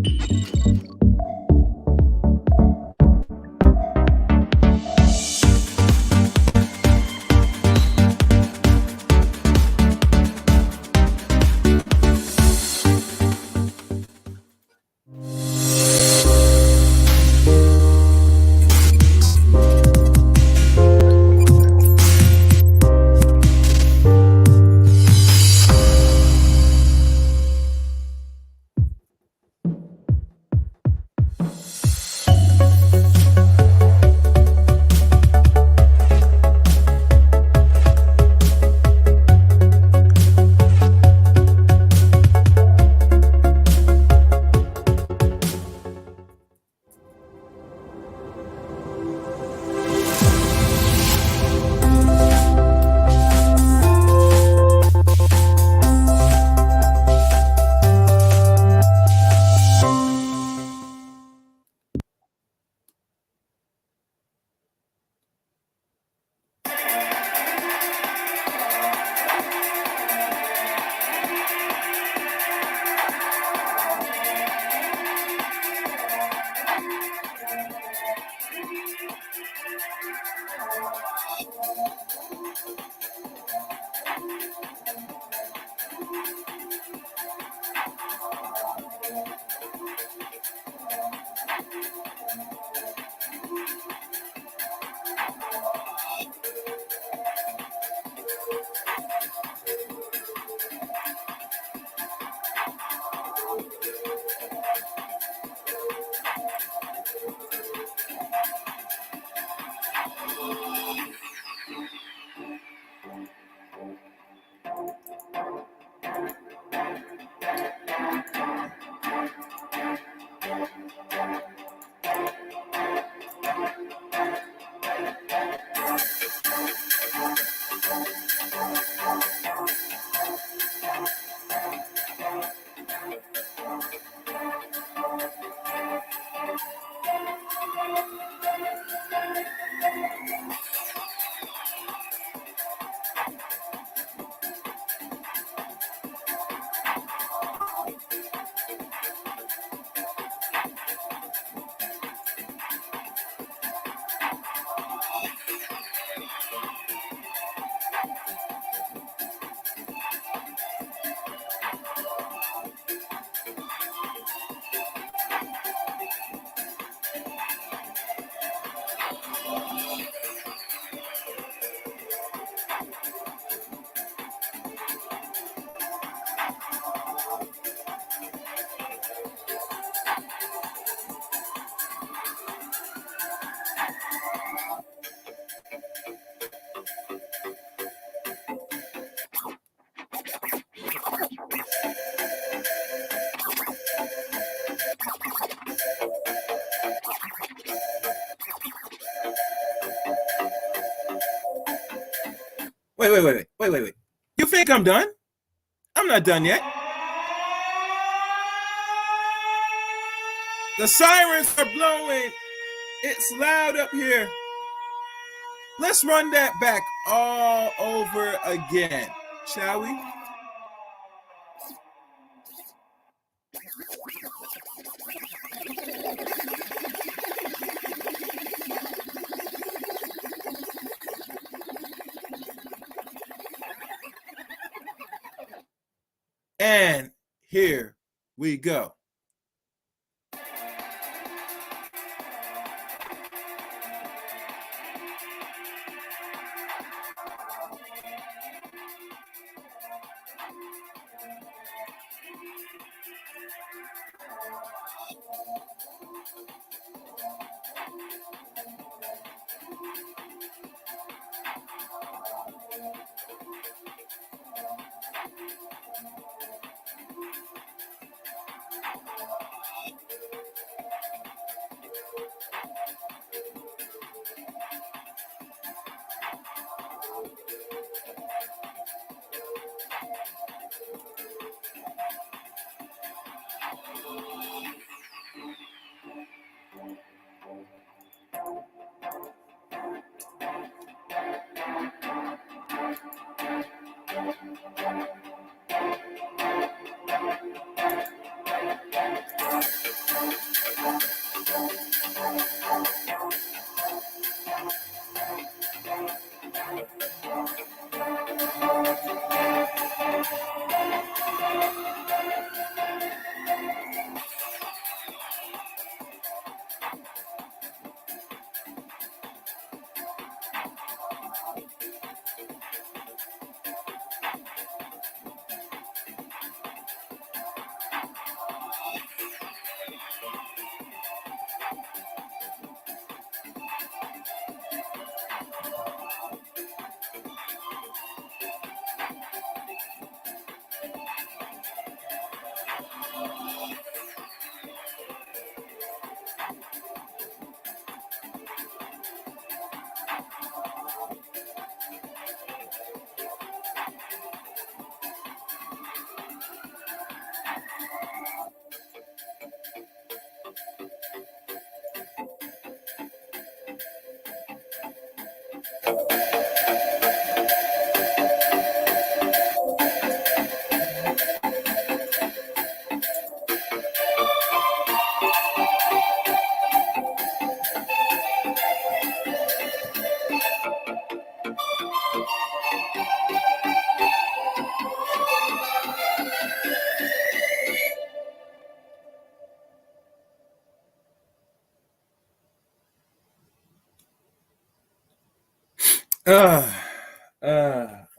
Wait. You think I'm done? I'm not done yet. The sirens are blowing. It's loud up here. Let's run that back all over again, shall we? And here we go.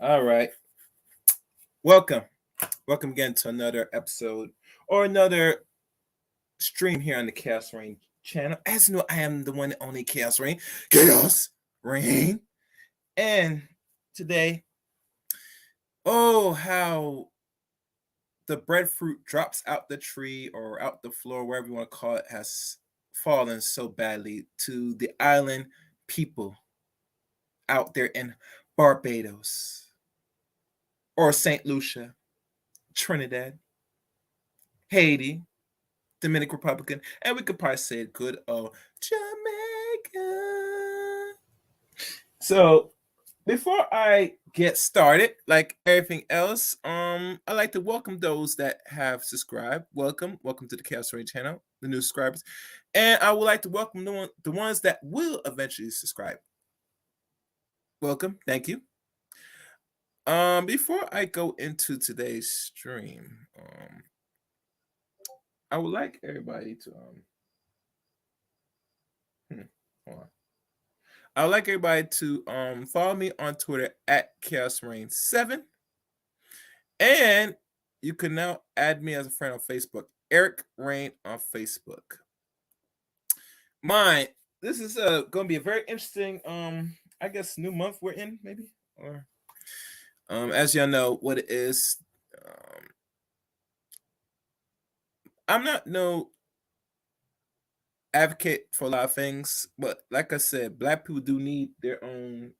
All right. Welcome. Welcome again to another episode or another stream here on the Chaos Rain channel. As you know, I am the one and only Chaos Rain. Chaos Rain. And today, oh, how the breadfruit drops out the tree or out the floor, wherever you want to call it, has fallen so badly to the island people out there in Barbados or St. Lucia, Trinidad, Haiti, Dominican Republic, and we could probably say it good old Jamaica. So before I get started, like everything else, I'd like to welcome those that have subscribed. Welcome to the Chaos Rain channel, the new subscribers, and I would like to welcome the ones that will eventually subscribe. Welcome, thank you. Before I go into today's stream, I would like everybody to hold on. I would like everybody to follow me on Twitter at ChaosRain7. And you can now add me as a friend on Facebook, Eric Rain on Facebook. This is going to be a very interesting, I guess, new month we're in, maybe, or as y'all know what it is. I'm not no advocate for a lot of things, but like I said, Black people do need their own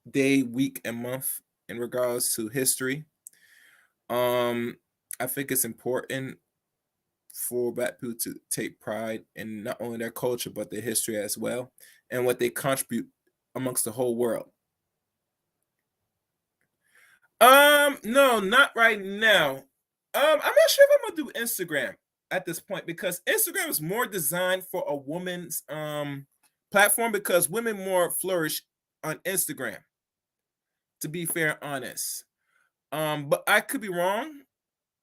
day, week, and month in regards to history. I think it's important for Black people to take pride in not only their culture but their history as well, and what they contribute amongst the whole world. No, not right now. I'm not sure if I'm gonna do Instagram at this point because Instagram is more designed for a woman's platform because women more flourish on Instagram. To be fair, honest. But I could be wrong.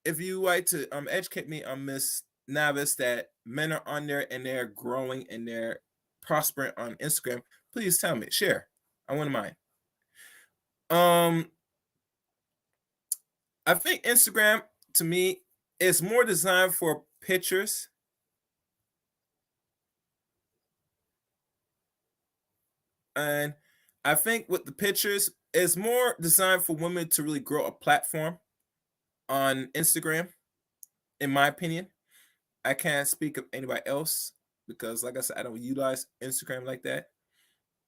If you like to educate me on Miss Navis that men are on there and they're growing and they're prospering on Instagram, please tell me. Share. I wouldn't mind. I think Instagram to me is more designed for pictures. And I think with the pictures, it's more designed for women to really grow a platform on Instagram, in my opinion. I can't speak of anybody else because, like I said, I don't utilize Instagram like that.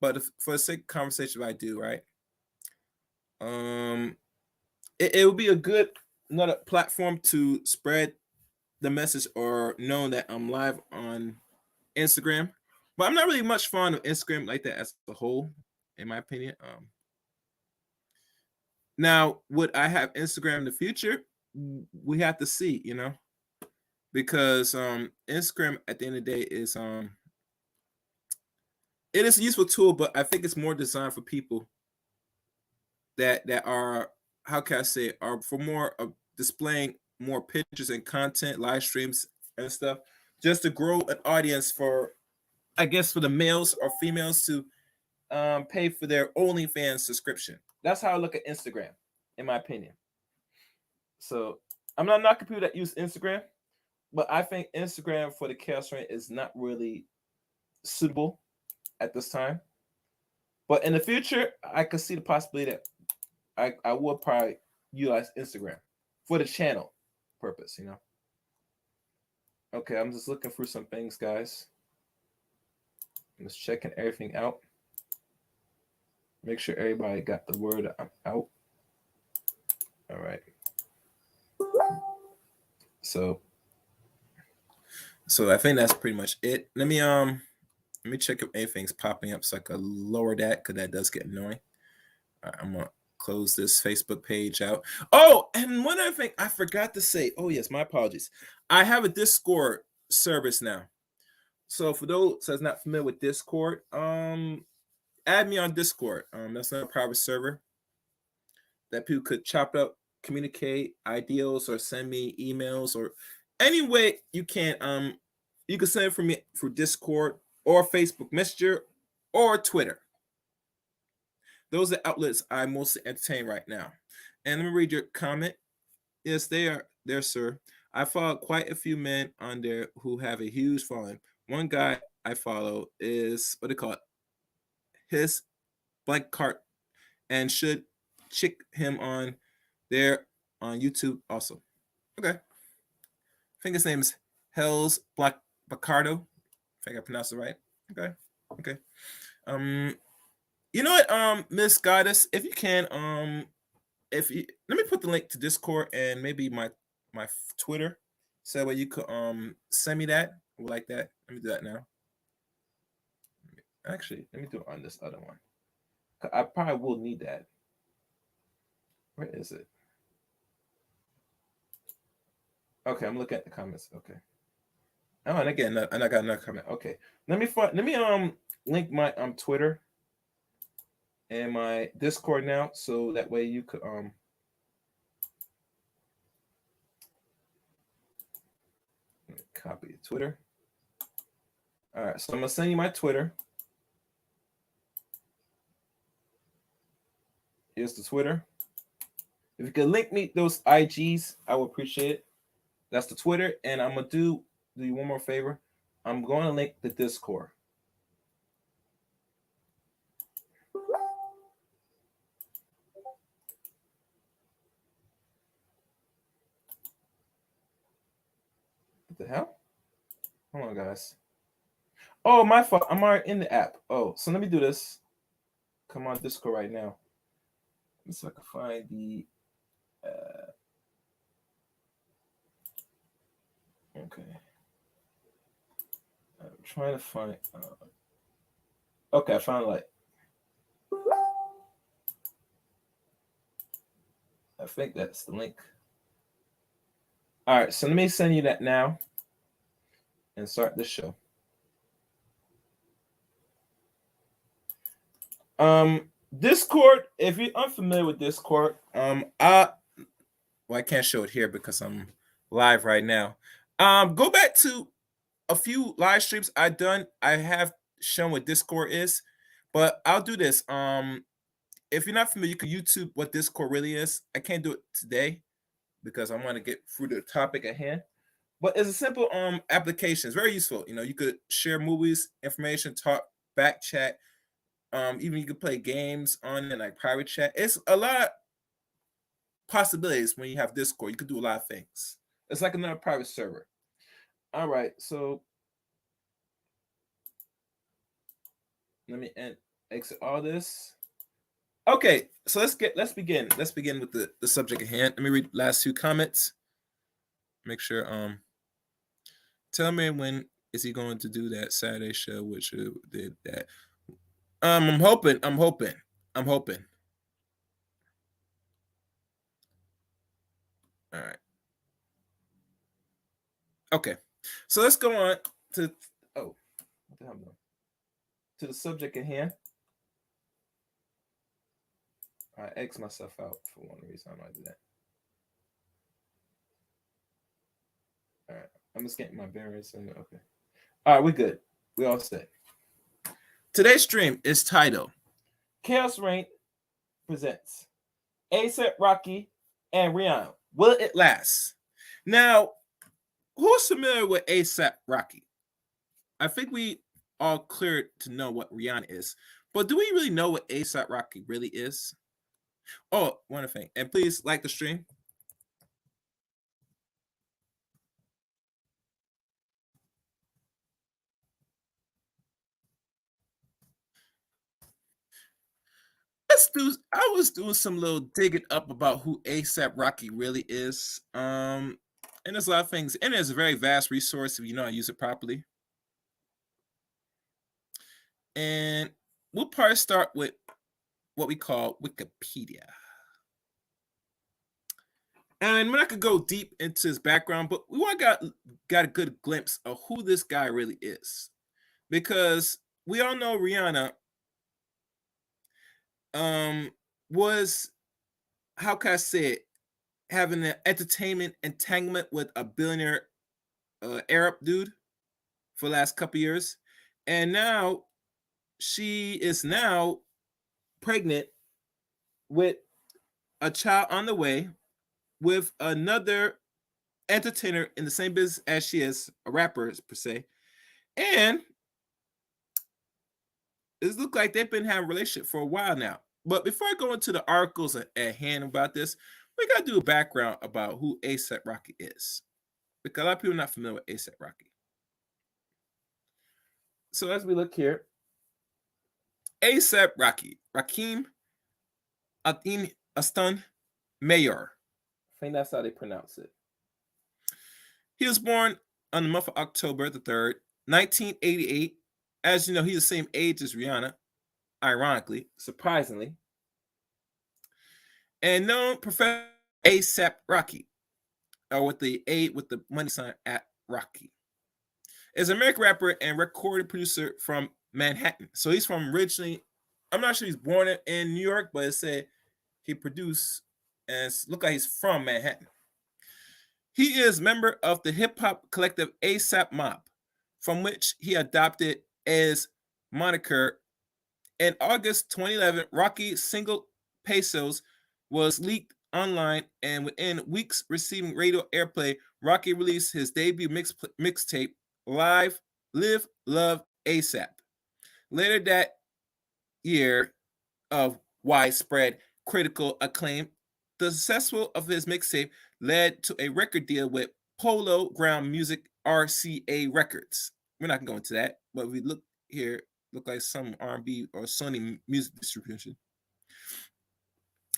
But for the sake of conversation, I do, right? It would be a good another platform to spread the message or know that I'm live on Instagram. But I'm not really much fond of Instagram like that as a whole, in my opinion. Now, would I have Instagram in the future? We have to see, because Instagram at the end of the day is it is a useful tool, but I think it's more designed for people that are, how can I say, are for more displaying more pictures and content, live streams and stuff, just to grow an audience for, I guess, for the males or females to pay for their OnlyFans subscription. That's how I look at Instagram, in my opinion. So I'm not knocking people that use Instagram, but I think Instagram for the chaos reign is not really suitable at this time. But in the future, I could see the possibility that I will probably utilize Instagram for the channel purpose, you know. Okay, I'm just looking through some things, guys. I'm just checking everything out. Make sure everybody got the word I'm out. All right. So I think that's pretty much it. Let me check if anything's popping up so I can lower that, because that does get annoying. All right, I'm gonna close this Facebook page out. Oh, and one other thing I forgot to say. Oh yes, my apologies. I have a Discord service now. So for those that's not familiar with Discord, add me on Discord. That's not a private server that people could chop up, communicate ideals, or send me emails, or any way you can. You can send it from me through Discord or Facebook Messenger or Twitter. Those are outlets I mostly entertain right now. And let me read your comment. Yes, they are there, sir. I follow quite a few men on there who have a huge following. One guy I follow is what they call it, his blank cart, and should check him on there on YouTube also. Okay. I think his name is Hells Black Bacardo. If I can pronounce it right. Okay. Okay. You know what, Miss Goddess, if you can, if you let me put the link to Discord and maybe my Twitter, so that you could send me that. I would like that. Let me do that now. Actually, let me do it on this other one. I probably will need that. Where is it? Okay, I'm looking at the comments. Okay. Oh, and again, and I got another comment. Okay, let me link my Twitter and my Discord now, so that way you could copy Twitter. All right, so I'm gonna send you my Twitter. Here's the Twitter. If you could link me those IGs, I would appreciate it. That's the Twitter, and I'm gonna do you one more favor. I'm going to link the Discord. What the hell? Hold on, guys. Oh, my fault. I'm already in the app. Oh, so let me do this. Come on Discord right now. So I can find the. Okay. I'm trying to find. Okay, I found like. I think that's the link. All right, so let me send you that now and start the show. Discord, if you're unfamiliar with Discord, I can't show it here because I'm live right now. Go back to a few live streams I've done. I have shown what Discord is, but I'll do this. If you're not familiar, you can YouTube what Discord really is. I can't do it today because I want to get through the topic at hand. But it's a simple application. It's very useful. You know, you could share movies, information, talk, back chat. Even you could play games on it, like private chat. It's a lot of possibilities when you have Discord. You could do a lot of things. It's like another private server. All right, so let me exit all this. Okay, so let's begin. Let's begin with the subject at hand. Let me read the last two comments. Make sure tell me when is he going to do that Saturday show, which did that. I'm hoping. All right. Okay. So let's go on to what the hell to the subject at hand. I X myself out for one reason. I might do that. I'm just getting my bearings. And okay. All right, we're good. We all set. Today's stream is titled Chaos Reign presents ASAP Rocky and Rihanna. Will it last? Now, who's familiar with ASAP Rocky? I think we all clear to know what Rihanna is, but do we really know what ASAP Rocky really is? Oh, one thing, and please like the stream. I was doing some little digging up about who ASAP Rocky really is. And there's a lot of things, and it's a very vast resource if you know how to use it properly. And we'll probably start with what we call Wikipedia. And we're not gonna go deep into his background, but we want got a good glimpse of who this guy really is, because we all know Rihanna was, how can I say it, having an entertainment entanglement with a billionaire Arab dude for the last couple years, and now she is now pregnant with a child on the way with another entertainer in the same business as she is, a rapper per se, and it looks like they've been having a relationship for a while now. But before I go into the articles at hand about this, we gotta do a background about who ASAP Rocky is, because a lot of people are not familiar with ASAP Rocky. So as we look here, ASAP Rocky, Rakim Atin Aston Mayor. I think that's how they pronounce it. He was born on the month of October the 3rd, 1988. As you know, he's the same age as Rihanna, ironically, surprisingly. And known professional ASAP Rocky, or with the money sign at Rocky, is an American rapper and recording producer from Manhattan. So he's from originally, I'm not sure he's born in New York, but it said he produced and look like he's from Manhattan. He is member of the hip hop collective ASAP Mob, from which he adopted as moniker. In August 2011, Rocky's single Pesos was leaked online, and within weeks receiving radio airplay, Rocky released his debut mixtape, Live Love ASAP. Later that year of widespread critical acclaim, the success of his mixtape led to a record deal with Polo Ground Music RCA Records. We're not going to go into that, but we look here, look like some R&B or Sony music distribution.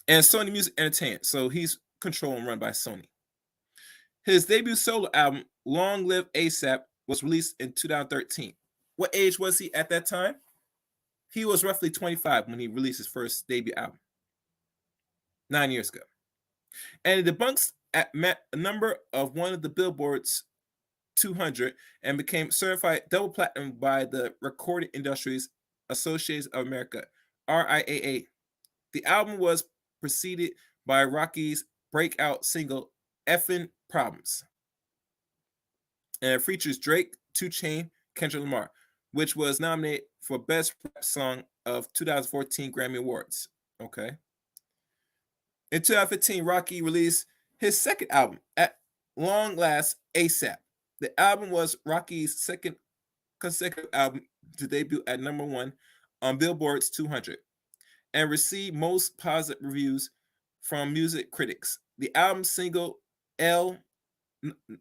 And Sony Music Entertainment, so he's controlled and run by Sony. His debut solo album, Long Live ASAP, was released in 2013. What age was he at that time? He was roughly 25 when he released his first debut album, 9 years ago. And it debunks a number of one of the Billboard's 200 and became certified double platinum by the Recording Industries Association of America, RIAA. The album was preceded by Rocky's breakout single, Effin' Problems. And it features Drake, 2 Chainz, Kendrick Lamar, which was nominated for Best Rap Song of 2014 Grammy Awards. Okay. In 2015, Rocky released his second album, At Long Last ASAP. The album was Rocky's second consecutive album to debut at number 1 on Billboard's 200 and received most positive reviews from music critics. The album single L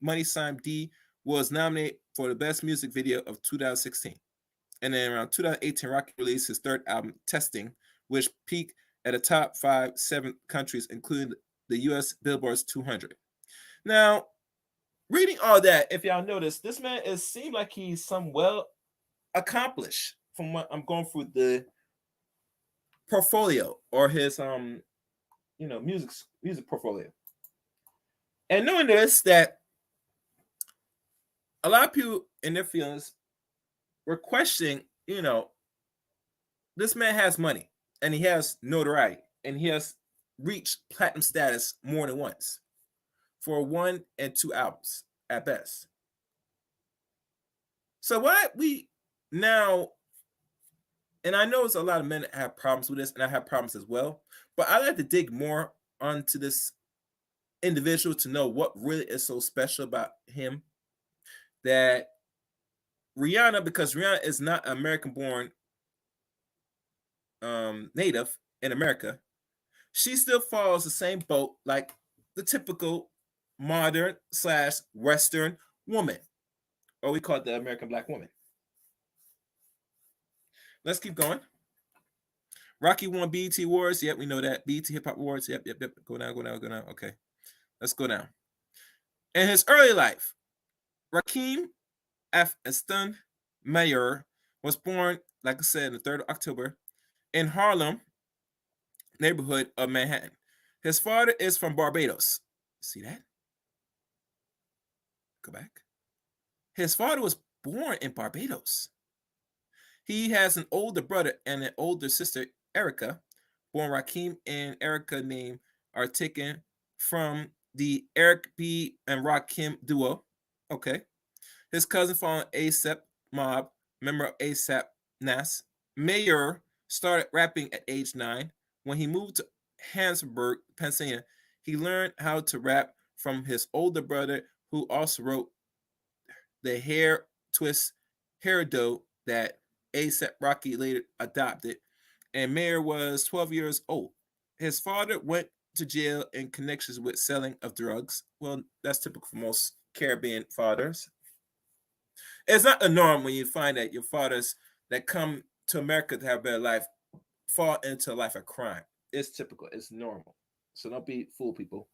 Money Sign D was nominated for the best music video of 2016. And then around 2018, Rocky released his third album, Testing, which peaked at the top 7 countries, including the US Billboard's 200. Now, reading all that, if y'all notice, this man seemed like he's some well accomplished from what I'm going through the portfolio or his music portfolio. And knowing this, that a lot of people in their feelings were questioning, this man has money and he has notoriety and he has reached platinum status more than once for 1 and 2 albums at best. So what we now, and I know it's a lot of men that have problems with this, and I have problems as well. But I like to dig more onto this individual to know what really is so special about him that Rihanna, because Rihanna is not American-born native in America, she still follows the same boat like the typical modern slash Western woman, or we call it the American black woman. Let's keep going. Rocky won BET Awards. Yep, we know that. BET Hip Hop Awards. Yep. Go down. Okay, let's go down. In his early life, Rakim F. Eston Mayer was born, like I said, on the 3rd of October in Harlem neighborhood of Manhattan. His father is from Barbados. See that? Go back. His father was born in Barbados. He has an older brother and an older sister, Erica, born Rakim and Erica name are taken from the Eric B. and Rakim duo. Okay. His cousin following ASAP Mob, member of ASAP Nas. Mayer started rapping at age 9. When he moved to Harrisburg, Pennsylvania, he learned how to rap from his older brother, who also wrote the hair twist hairdo that ASAP Rocky later adopted, and Mayer was 12 years old. His father went to jail in connections with selling of drugs. Well, that's typical for most Caribbean fathers. It's not a norm when you find that your fathers that come to America to have a better life fall into a life of crime. It's typical. It's normal. So don't be fool people.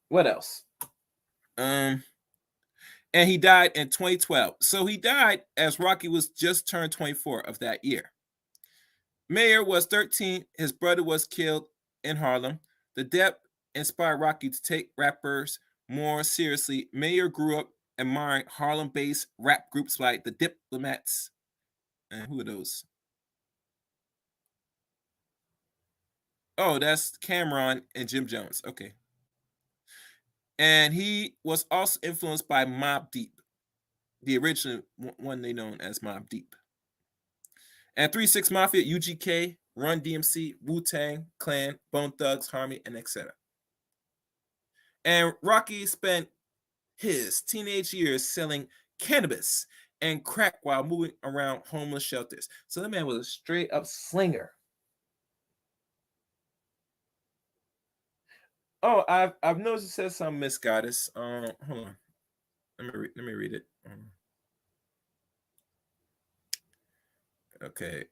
What else? And he died in 2012. So he died as Rocky was just turned 24 of that year. Mayer was 13. His brother was killed in Harlem. The death inspired Rocky to take rappers more seriously. Mayer grew up admiring Harlem-based rap groups like the Diplomats. And who are those? Oh, that's Cameron and Jim Jones. Okay. And he was also influenced by Mobb Deep, the original one they known as Mobb Deep. And 3 6 Mafia, UGK, Run DMC, Wu-Tang, Clan, Bone Thugs, Harmony, and etc. And Rocky spent his teenage years selling cannabis and crack while moving around homeless shelters. So that man was a straight up slinger. Oh, I've noticed it says some Miss Goddess. Hold on. Let me read it. Okay.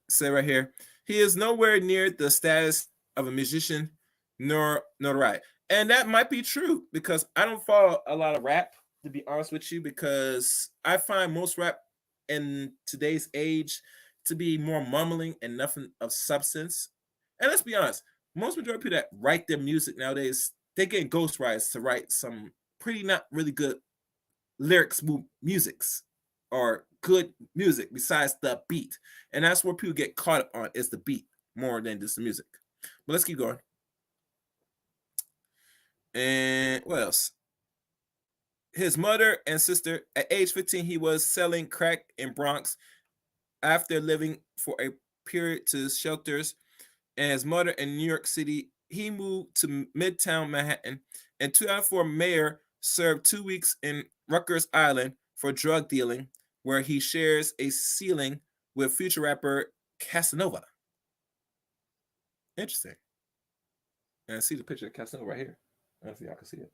Say right here, he is nowhere near the status of a musician nor notoriety. And that might be true because I don't follow a lot of rap, to be honest with you, because I find most rap in today's age to be more mumbling and nothing of substance. And let's be honest, most majority of people that write their music nowadays, they get ghostwriters to write some pretty not really good lyrics, musics, or good music besides the beat. And that's where people get caught up on is the beat more than just the music. But let's keep going. And what else? His mother and sister, at age 15, he was selling crack in Bronx after living for a period to shelters. And his mother in New York City, he moved to Midtown Manhattan. In 2004, Mayer served 2 weeks in Rikers Island for drug dealing, where he shares a ceiling with future rapper Casanova. Interesting. And I see the picture of Casanova right here. I don't know if y'all can see it.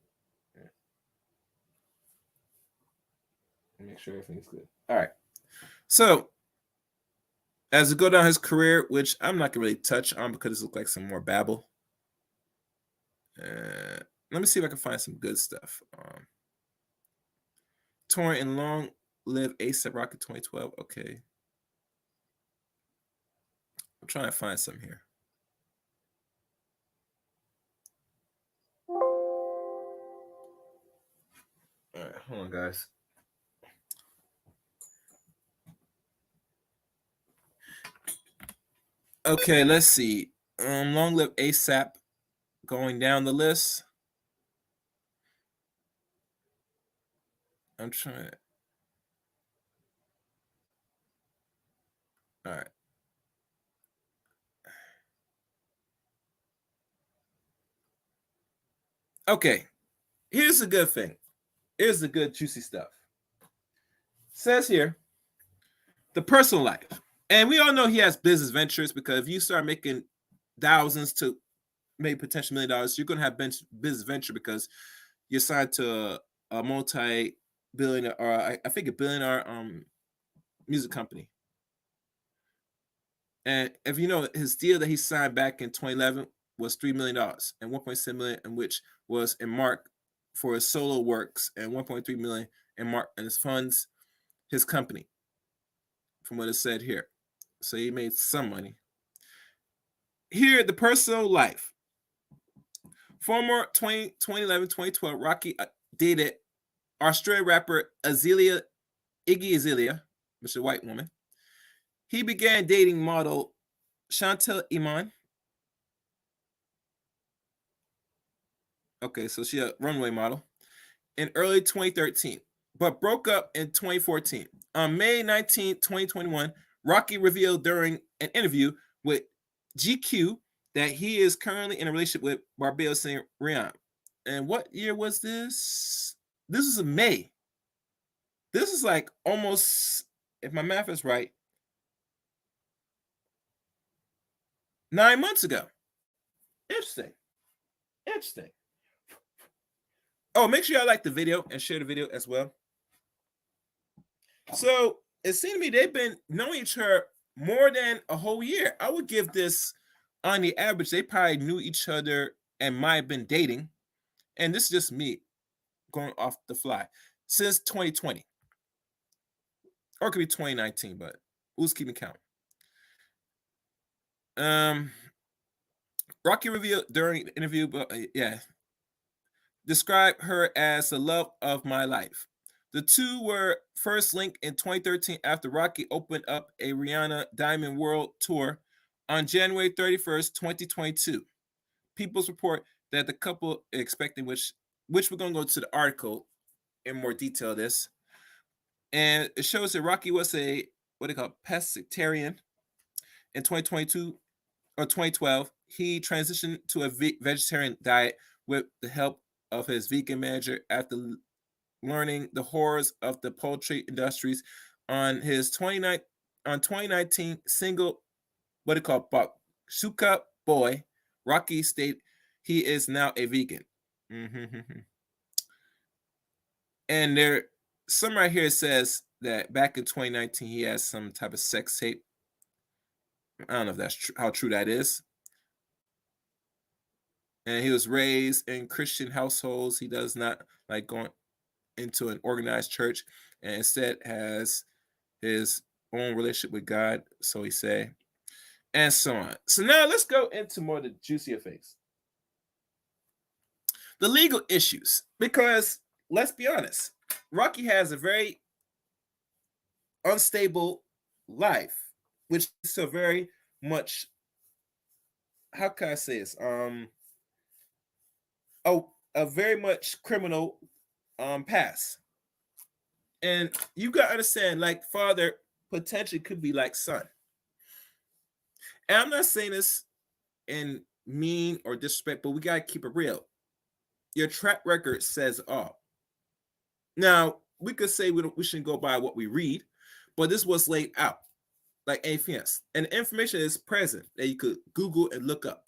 Yeah. Make sure everything's good. All right. So, as we go down his career, which I'm not going to really touch on because it looks like some more babble. Let me see if I can find some good stuff. Touring and Long Live ASAP Rocky 2012. Okay. I'm trying to find some here. All right, hold on, guys. Okay, let's see. Long Live ASAP going down the list. I'm trying. All right. Okay. Here's the good thing. Here's the good juicy stuff. Says here, the personal life. And we all know he has business ventures because if you start making thousands to maybe potential $1 million, you're gonna have business venture because you're signed to a multi-billionaire or I think a billionaire music company. And if you know his deal that he signed back in 2011 was $3 million and 1.7 million, in which was in mark for his solo works, and 1.3 million in mark and his funds his company, from what it said here. So he made some money. Here, the personal life. Former 2011 2012 Rocky dated Australian rapper Iggy Azalea, which is a white woman. He began dating model Chantel Iman. Okay, so she's a runway model in early 2013, but broke up in 2014. On May 19, 2021, Rocky revealed during an interview with GQ that he is currently in a relationship with Barbados singer Rihanna. And what year was this? This was in May. This is like almost, if my math is right, 9 months ago. Interesting. Interesting. Oh, make sure y'all like the video and share the video as well. So it seemed to me they've been knowing each other more than a whole year. I would give this, on the average, they probably knew each other and might have been dating. And this is just me going off the fly since 2020. Or it could be 2019, but who's keeping count? Rocky revealed during the interview, but described her as the love of my life. The two were first linked in 2013 after Rocky opened up a Rihanna Diamond World Tour on January 31st, 2022. People's report that the couple expecting, which we're going to go to the article in more detail of this. And it shows that Rocky was a, what they call pescatarian in 2022 or 2012. He transitioned to a vegetarian diet with the help of his vegan manager after learning the horrors of the poultry industries on his 2019 single, what it called Shuka Boy. Rocky stated he is now a vegan. And there, some right here says that back in 2019 he has some type of sex tape. I don't know if that's how true that is. And he was raised in Christian households. He does not like going into an organized church, and instead has his own relationship with God, so he say, and so on. So now let's go into more of the juicier things. The legal issues, because let's be honest, Rocky has a very unstable life, which is a very much, how can I say this? A very much criminal past. And you gotta understand, like father potentially could be like son. And I'm not saying this in mean or disrespect, but we gotta keep it real. Your track record says all. Now, we could say we shouldn't go by what we read, but this was laid out like anything else. And the information is present that you could Google and look up.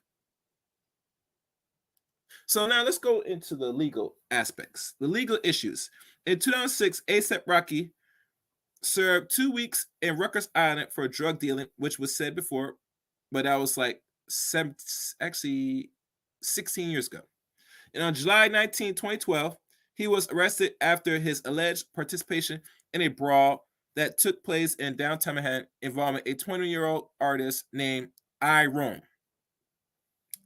So now let's go into the legal aspects, the legal issues. In 2006, ASAP Rocky served 2 weeks in Rikers Island for drug dealing, which was said before, but that was like 16 years ago. And on July 19, 2012, he was arrested after his alleged participation in a brawl that took place in downtown Manhattan involving a 20-year-old artist named I Rome.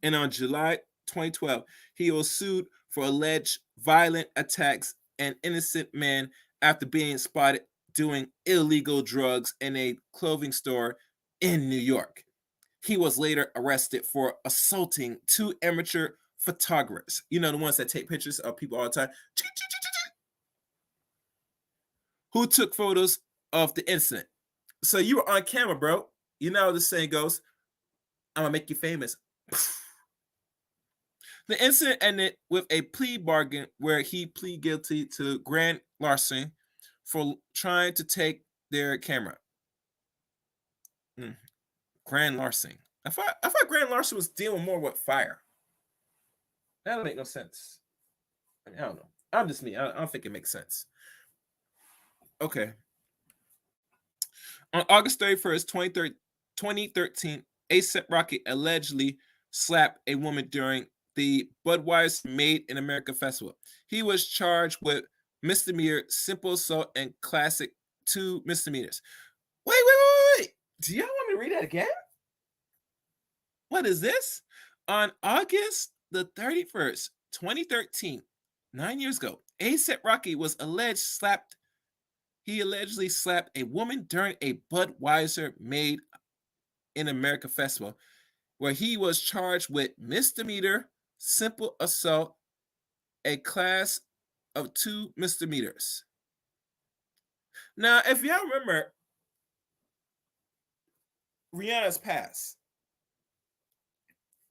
And on July 2012, he was sued for alleged violent attacks an innocent man after being spotted doing illegal drugs in a clothing store in New York. He was later arrested for assaulting 2 amateur photographers. You know, the ones that take pictures of people all the time. who took photos of the incident. So you were on camera, bro. You know how the saying goes, I'm gonna make you famous. The incident ended with a plea bargain where he pleaded guilty to grand larceny for trying to take their camera. Grand larceny. I thought grand larceny was dealing more with fire. That don't make no sense. I don't know. I'm just me. I don't think it makes sense. Okay. On August 31st, 2013, A$AP Rocky allegedly slapped a woman during the Budweiser Made in America festival. He was charged with misdemeanor, simple assault, and classic 2 misdemeanors. Wait. Do y'all want me to read that again? What is this? On August the 31st, 2013, 9 years ago, A$AP Rocky was allegedly slapped a woman during a Budweiser Made in America festival, where he was charged with misdemeanor, simple assault, a class of 2 misdemeanors. Now, if y'all remember Rihanna's past,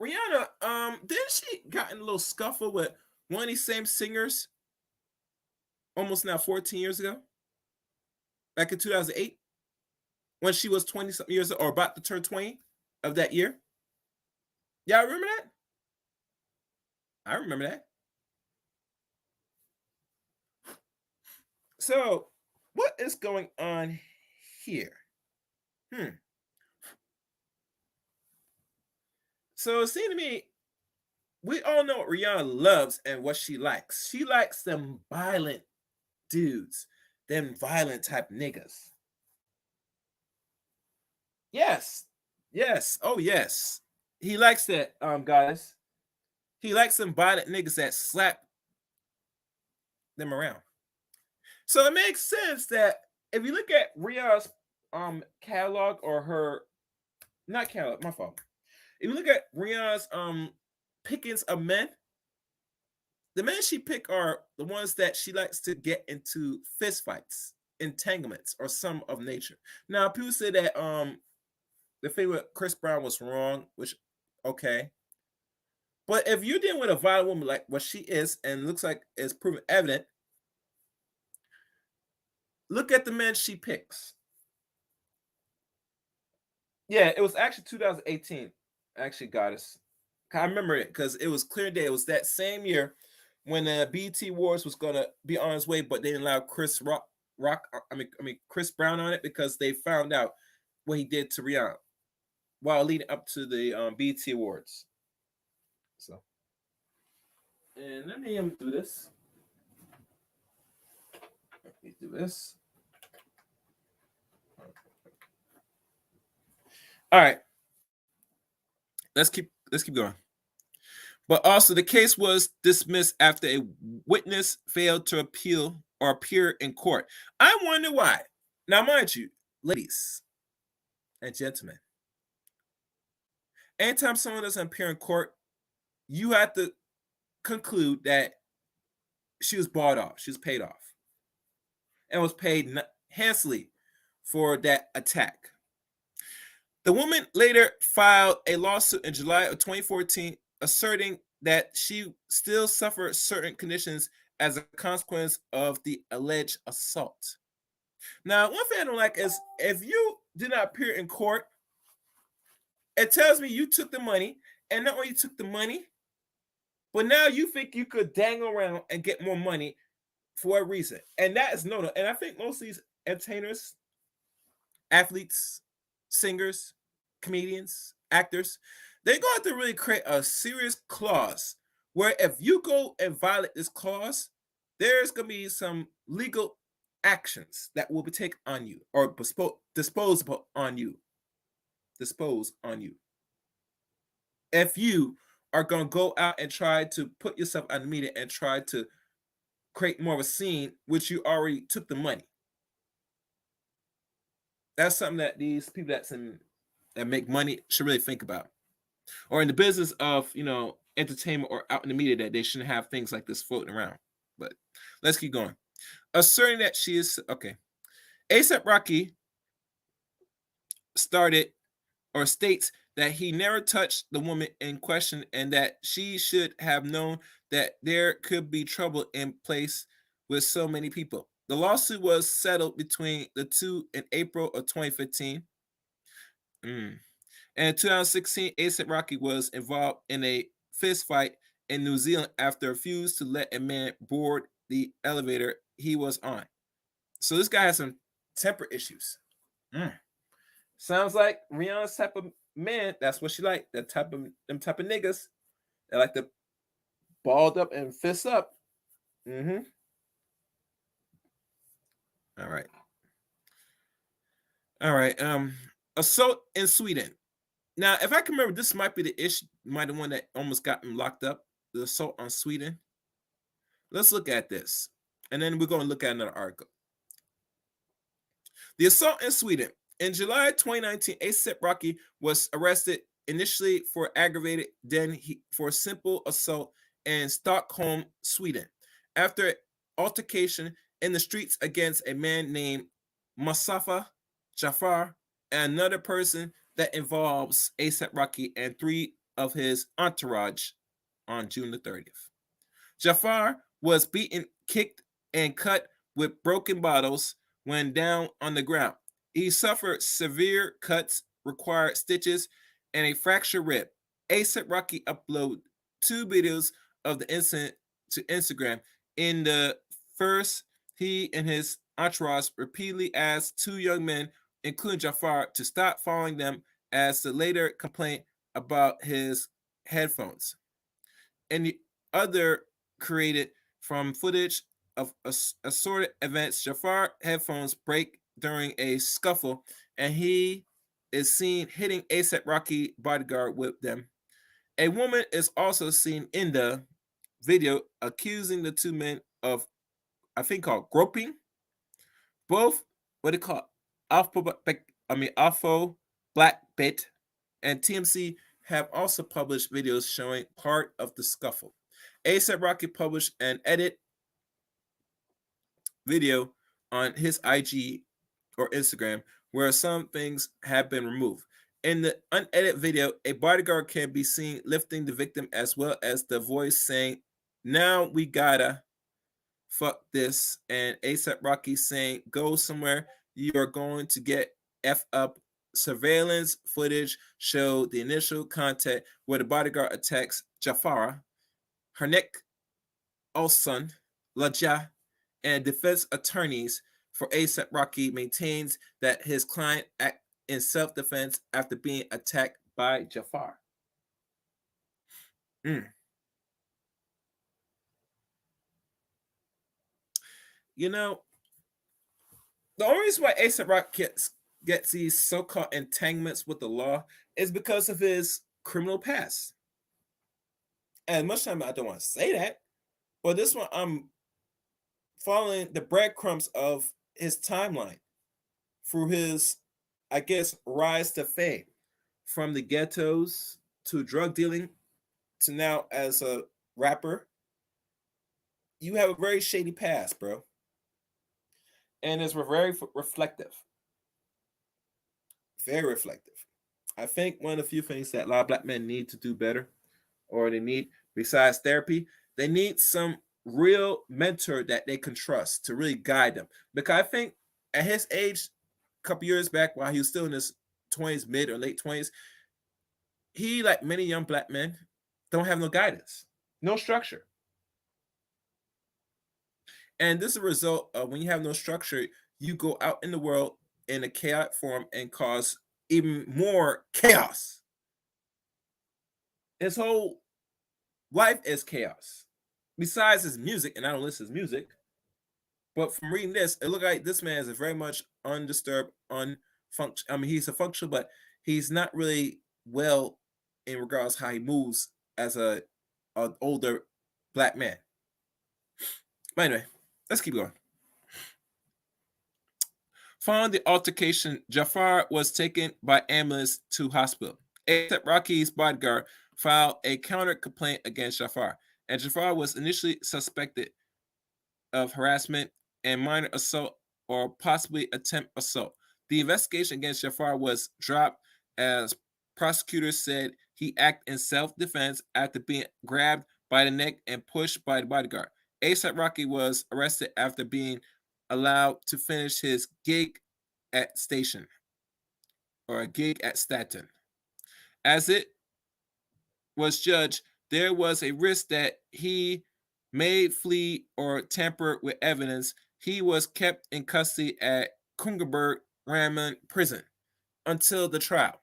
Rihanna, didn't she got in a little scuffle with one of these same singers almost now 14 years ago? Back in 2008? When she was 20 something years old, or about to turn 20 of that year? Y'all remember that? I remember that. So, what is going on here? So it seemed to me, we all know what Rihanna loves and what she likes. She likes them violent dudes, them violent type niggas. Yes. Oh yes. He likes that, guys. He likes them violent niggas that slap them around. So it makes sense that if you look at Rihanna's catalog, or her, not catalog, my fault. If you look at Rihanna's pickings of men, the men she pick are the ones that she likes to get into fist fights, entanglements, or some of nature. Now, people say that the favorite Chris Brown was wrong, which okay. But if you're dealing with a violent woman like what she is, and looks like it's proven evident, look at the men she picks. Yeah, it was actually 2018. Actually, Goddess. I remember it because it was clear day. It was that same year when the BET Awards was gonna be on its way, but they didn't allow Chris Brown on it because they found out what he did to Rihanna while leading up to the BET Awards. So, and let me do this. Let me do this. All right. Let's keep going. But also, the case was dismissed after a witness failed to appeal or appear in court. I wonder why. Now, mind you, ladies and gentlemen, anytime someone doesn't appear in court, you have to conclude that she was bought off, she was paid off, and was paid handsomely for that attack. The woman later filed a lawsuit in July of 2014 asserting that she still suffered certain conditions as a consequence of the alleged assault. Now, one thing I don't like is if you did not appear in court, it tells me you took the money, and not only you took the money, but now you think you could dangle around and get more money for a reason. And that is no. And I think most of these entertainers, athletes, singers, comedians, actors, they're going to have to really create a serious clause where if you go and violate this clause, there's going to be some legal actions that will be taken on you, or dispose on you. If you are going to go out and try to put yourself on the media and try to create more of a scene, which you already took the money. That's something that these people that make money should really think about. Or in the business of, entertainment or out in the media, that they shouldn't have things like this floating around. But let's keep going. Asserting that she is okay. A$AP Rocky states that he never touched the woman in question and that she should have known that there could be trouble in place with so many people. The lawsuit was settled between the two in April of 2015. And in 2016, A$AP Rocky was involved in a fist fight in New Zealand after refused to let a man board the elevator he was on. So this guy has some temper issues. Sounds like Rihanna's type of man. That's what she like. That type of them type of niggas that like to balled up and fist up. All right. All right. Assault in Sweden. Now, if I can remember, this might be the issue, might be the one that almost got him locked up. The assault on Sweden. Let's look at this, and then we're going to look at another article. The assault in Sweden. In July 2019, A$AP Rocky was arrested initially for aggravated, then for simple assault in Stockholm, Sweden, after altercation in the streets against a man named Mustafa Jafar and another person that involves A$AP Rocky and three of his entourage on June the 30th. Jafar was beaten, kicked, and cut with broken bottles when down on the ground. He suffered severe cuts, required stitches, and a fractured rib. A$AP Rocky uploaded 2 videos of the incident to Instagram. In the first, he and his entourage repeatedly asked 2 young men, including Jafar, to stop following them, as the later complained about his headphones. And the other created from footage of assorted events. Jafar headphones break during a scuffle, and he is seen hitting A$AP Rocky bodyguard with them. A woman is also seen in the video accusing the 2 men of, I think, called groping. Both what they call Alpha Black Bit and TMC have also published videos showing part of the scuffle. A$AP Rocky published an edit video on his IG or Instagram where some things have been removed. In the unedited video, a bodyguard can be seen lifting the victim as well as the voice saying, "Now we gotta fuck this," and A$AP Rocky saying, "Go somewhere, you are going to get F up." Surveillance footage showed the initial contact where the bodyguard attacks Jafara, Hernek Olson, Laja, and defense attorneys for A$AP Rocky maintains that his client acted in self-defense after being attacked by Jafar. You know, the only reason why A$AP Rocky gets these so-called entanglements with the law is because of his criminal past. And much time I don't want to say that, but this one I'm following the breadcrumbs of his timeline through his, I guess, rise to fame, from the ghettos to drug dealing to now as a rapper. You have a very shady past, bro, and it's very reflective. Very reflective. I think one of the few things that a lot of black men need to do better, or they need, besides therapy, they need some real mentor that they can trust to really guide them. Because I think at his age, a couple years back, while he was still in his 20s, mid or late 20s, he, like many young black men, don't have no guidance, no structure. And this is a result of when you have no structure, you go out in the world in a chaotic form and cause even more chaos. His whole life is chaos. Besides his music, and I don't listen to his music, but from reading this, it looked like this man is a very much undisturbed, unfunction. I mean, he's a functional, but he's not really well in regards to how he moves as a an older black man. But anyway, let's keep going. Following the altercation, Jafar was taken by ambulance to hospital. A$AP Rocky's bodyguard filed a counter complaint against Jafar, and Jafar was initially suspected of harassment and minor assault or possibly attempt assault. The investigation against Jafar was dropped as prosecutors said he acted in self-defense after being grabbed by the neck and pushed by the bodyguard. ASAP Rocky was arrested after being allowed to finish his gig at station or a gig at Staten. As it was judged, there was a risk that he may flee or tamper with evidence. He was kept in custody at Kungerberg Raman Prison until the trial.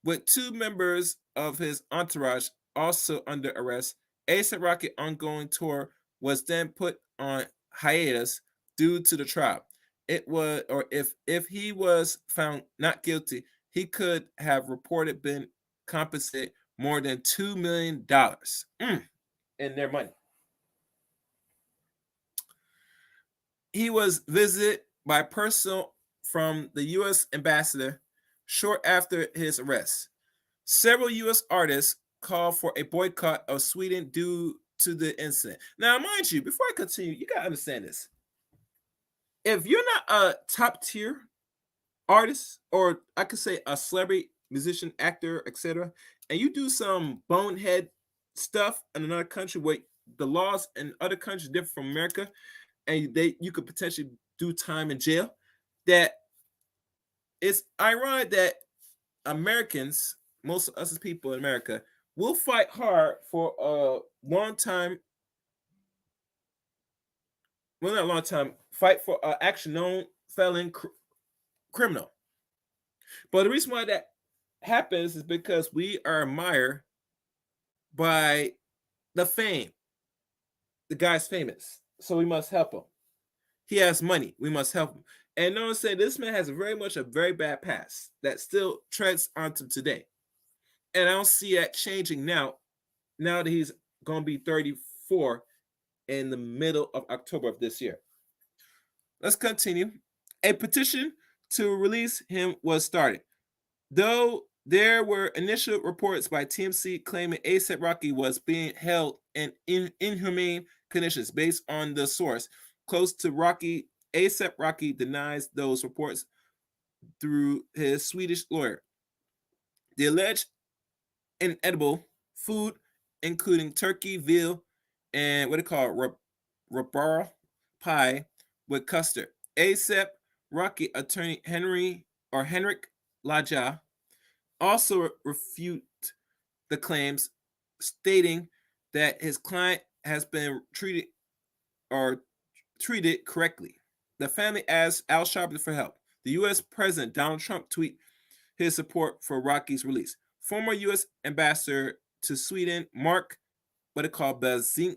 With two members of his entourage also under arrest, A$AP Rocky ongoing tour was then put on hiatus due to the trial. It was, or if he was found not guilty, he could have reported been compensated more than $2 million in their money. He was visited by personnel from the U.S. ambassador short after his arrest. Several U.S. artists called for a boycott of Sweden due to the incident. Now, mind you, before I continue, you got to understand this. If you're not a top tier artist, or I could say a celebrity, musician, actor, etc., and you do some bonehead stuff in another country where the laws in other countries differ from America, and you could potentially do time in jail, that it's ironic that Americans, most of us as people in America, will fight hard for a long time. Well, not a long time. Fight for an action known felon criminal. But the reason why that happens is because we are admired by the fame. The guy's famous, so we must help him. He has money, we must help him. And no one said this man has a very bad past that still treads onto today. And I don't see that changing now that he's going to be 34 in the middle of October of this year. Let's continue. A petition to release him was started. Though there were initial reports by TMC claiming A$AP Rocky was being held in inhumane conditions based on the source close to Rocky, A$AP Rocky denies those reports through his Swedish lawyer. The alleged inedible food, including turkey, veal, and what they call rabara pie with custard. A$AP Rocky attorney Henrik Laja also refute the claims, stating that his client has been treated correctly. The family asked Al Sharpton for help. The U.S. President Donald Trump tweeted his support for Rocky's release. Former U.S. ambassador to Sweden, Mark, what they call Bazinski,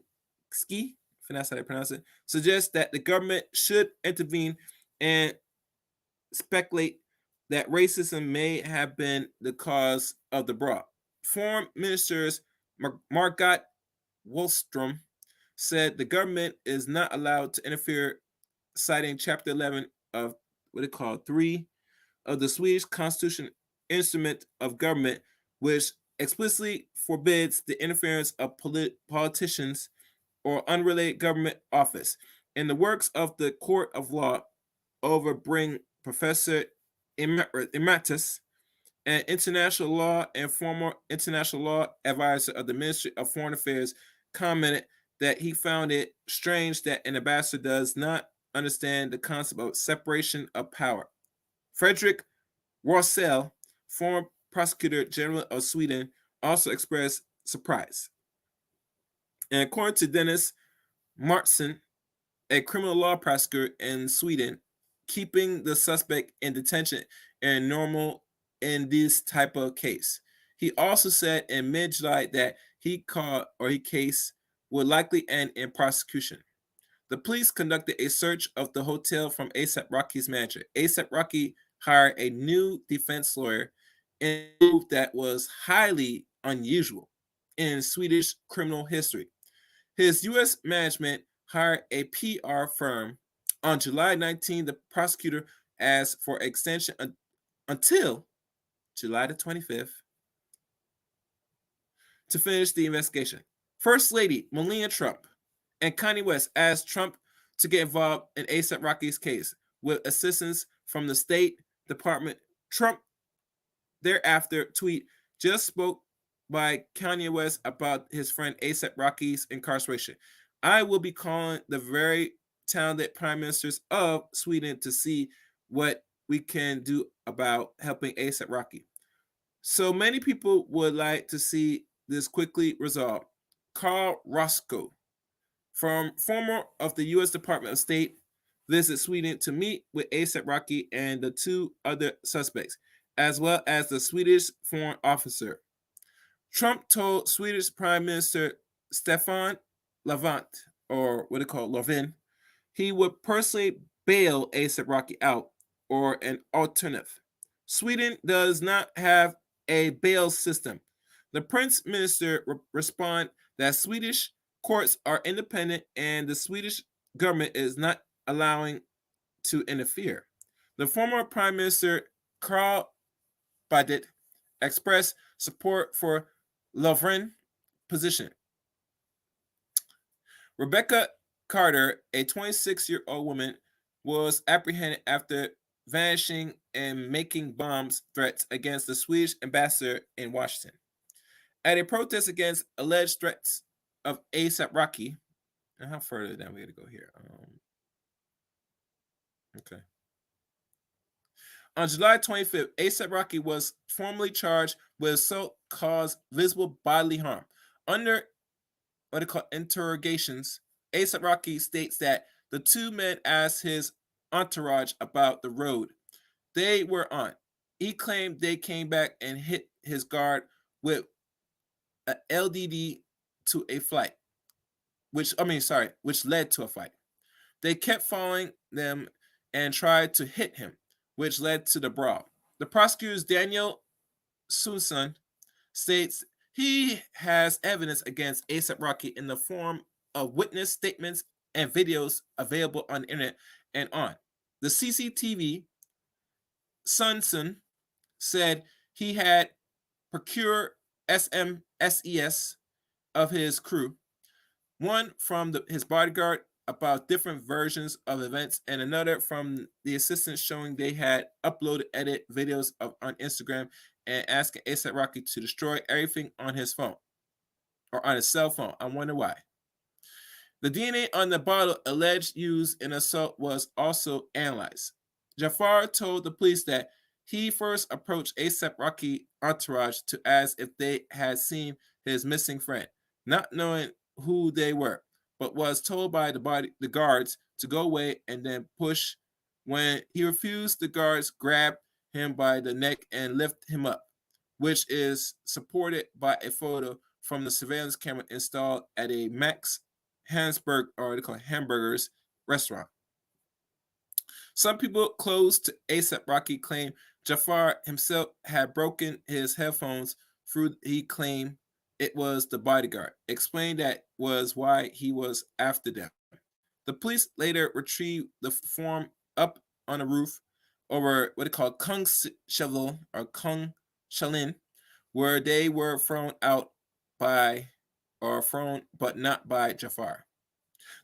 if that's how they pronounce it, suggests that the government should intervene and speculate that racism may have been the cause of the brawl. Foreign Ministers Margot Wallström said the government is not allowed to interfere, citing Chapter 11 of what they call 3 of the Swedish Constitution instrument of government, which explicitly forbids the interference of politicians or unrelated government office. In the works of the Court of Law over bring Professor Emeritus and international law and former international law advisor of the Ministry of Foreign Affairs commented that he found it strange that an ambassador does not understand the concept of separation of power. Frederick Rosell, former prosecutor general of Sweden, also expressed surprise. And according to Dennis Martson, a criminal law prosecutor in Sweden, keeping the suspect in detention is normal in this type of case. He also said in mid-July that he case would likely end in prosecution. The police conducted a search of the hotel from A$AP Rocky's manager. A$AP Rocky hired a new defense lawyer in a move that was highly unusual in Swedish criminal history. His U.S. management hired a PR firm. On July 19, the prosecutor asked for extension until July the 25th to finish the investigation. First Lady Melania Trump and Kanye West asked Trump to get involved in A$AP Rocky's case. with assistance from the State Department. Trump thereafter tweet just spoke by Kanye West about his friend A$AP Rocky's incarceration. I will be calling the very talented prime ministers of Sweden to see what we can do about helping A$AP Rocky. So many people would like to see this quickly resolved. Carl Roscoe, from former of the U.S. Department of State, visit Sweden to meet with A$AP Rocky and the two other suspects, as well as the Swedish foreign officer. Trump told Swedish Prime Minister Stefan Löfven, or what they call Löfven, he would personally bail A$AP Rocky out, or an alternative. Sweden does not have a bail system. The Prince Minister responded that Swedish courts are independent and the Swedish government is not allowing to interfere. The former Prime Minister Carl Bildt expressed support for Löfven's position. Rebecca Carter, a 26-year-old woman, was apprehended after vanishing and making bomb threats against the Swedish ambassador in Washington. At a protest against alleged threats of A$AP Rocky, and how further down we got to go here? Okay. On July 25th, A$AP Rocky was formally charged with assault caused visible bodily harm. Under what they call interrogations, A$AP Rocky states that the two men asked his entourage about the road they were on. He claimed they came back and hit his guard with a LDD to a fight, which led to a fight. They kept following them and tried to hit him, which led to the brawl. The prosecutor's Daniel Susan states he has evidence against A$AP Rocky in the form of witness statements and videos available on the internet and on. The CCTV, Sunson, said he had procured SMSES of his crew, one from his bodyguard about different versions of events, and another from the assistants showing they had uploaded edit videos on Instagram and asking A$AP Rocky to destroy everything on his phone or on his cell phone. I wonder why. The DNA on the bottle alleged used in assault was also analyzed. Jafar told the police that he first approached A$AP Rocky entourage to ask if they had seen his missing friend, not knowing who they were, but was told by the guards to go away and then push. When he refused, the guards grabbed him by the neck and lift him up, which is supported by a photo from the surveillance camera installed at a Max Hamburgers restaurant. Some people close to A$AP Rocky claim Jafar himself had broken his headphones through. He claimed it was the bodyguard, explained that was why he was after them. The police later retrieved the form up on a roof over what they call Kungshallen or Kungshallen, where they were thrown out but not by Jafar.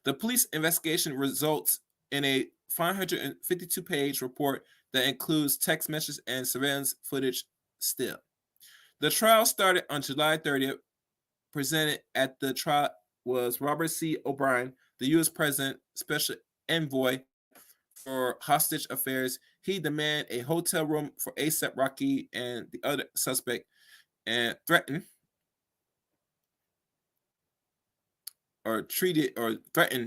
The police investigation results in a 552-page report that includes text messages and surveillance footage still. The trial started on July 30th. Presented at the trial was Robert C. O'Brien, the U.S. President Special Envoy for Hostage Affairs. He demanded a hotel room for A$AP Rocky and the other suspect and threatened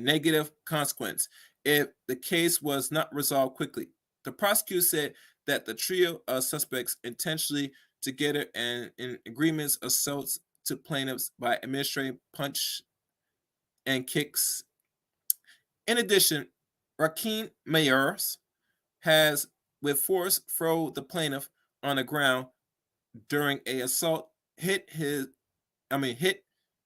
negative consequence if the case was not resolved quickly. The prosecutor said that the trio of suspects intentionally together and in agreements assaults to plaintiffs by administering punch and kicks. In addition, Rakeem Mayers has with force thrown the plaintiff on the ground during a assault. Hit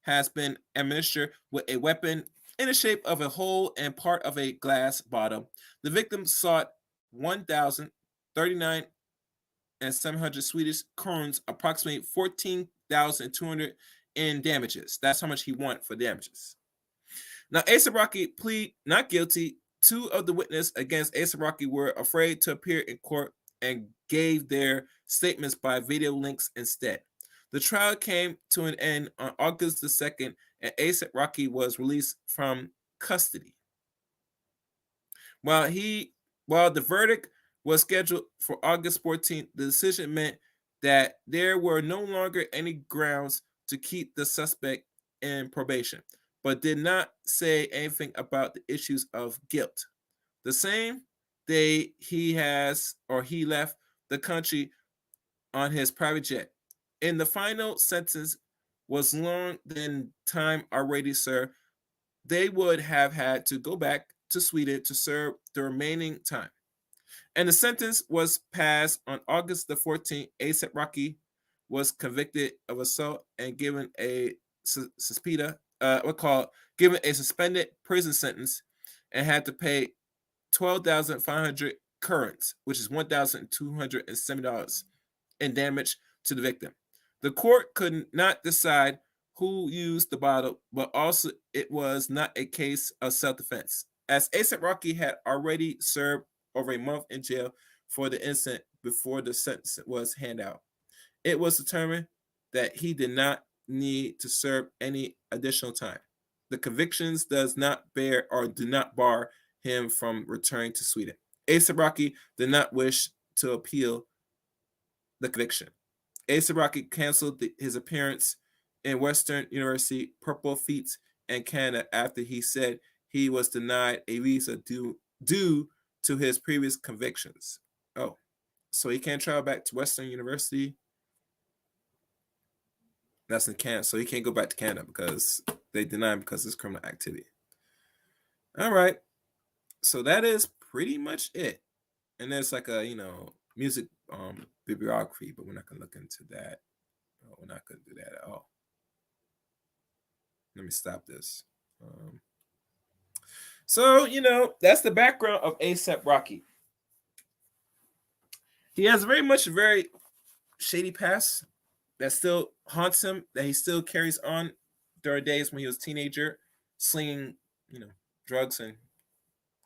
has been administered with a weapon in the shape of a hole and part of a glass bottle. The victim sought 1,039 and 700 Swedish kronas, approximately 14,200 in damages. That's how much he wanted for damages. Now, A$AP Rocky pleaded not guilty two of the witnesses against A$AP Rocky were afraid to appear in court and gave their statements by video links instead. The trial came to an end on August the 2nd, and A$AP Rocky was released from custody. While the verdict was scheduled for August 14th, the decision meant that there were no longer any grounds to keep the suspect in probation, but did not say anything about the issues of guilt. The same day he left the country on his private jet. And the final sentence was long than time already served. They would have had to go back to Sweden to serve the remaining time. And the sentence was passed on August the 14th. A$AP Rocky was convicted of assault and given a given a suspended prison sentence and had to pay 12,500 currents, which is $1,270 in damage to the victim. The court could not decide who used the bottle, but also it was not a case of self-defense, as A$AP Rocky had already served over a month in jail for the incident before the sentence was handed out. It was determined that he did not need to serve any additional time. The convictions do not bar him from returning to Sweden. A$AP Rocky did not wish to appeal the conviction. A$AP Rocky canceled his appearance in Western University Purple Feet in Canada after he said he was denied a visa due to his previous convictions. Oh, so he can't travel back to Western University? That's in Canada, so he can't go back to Canada because they deny him because of his criminal activity. All right, so that is pretty much it. And there's like a music bibliography, but we're not gonna look into that. We're not gonna do that at all. Let me stop this. So that's the background of A$AP Rocky. He has very shady past that still haunts him, that he still carries on during days when he was a teenager, slinging drugs and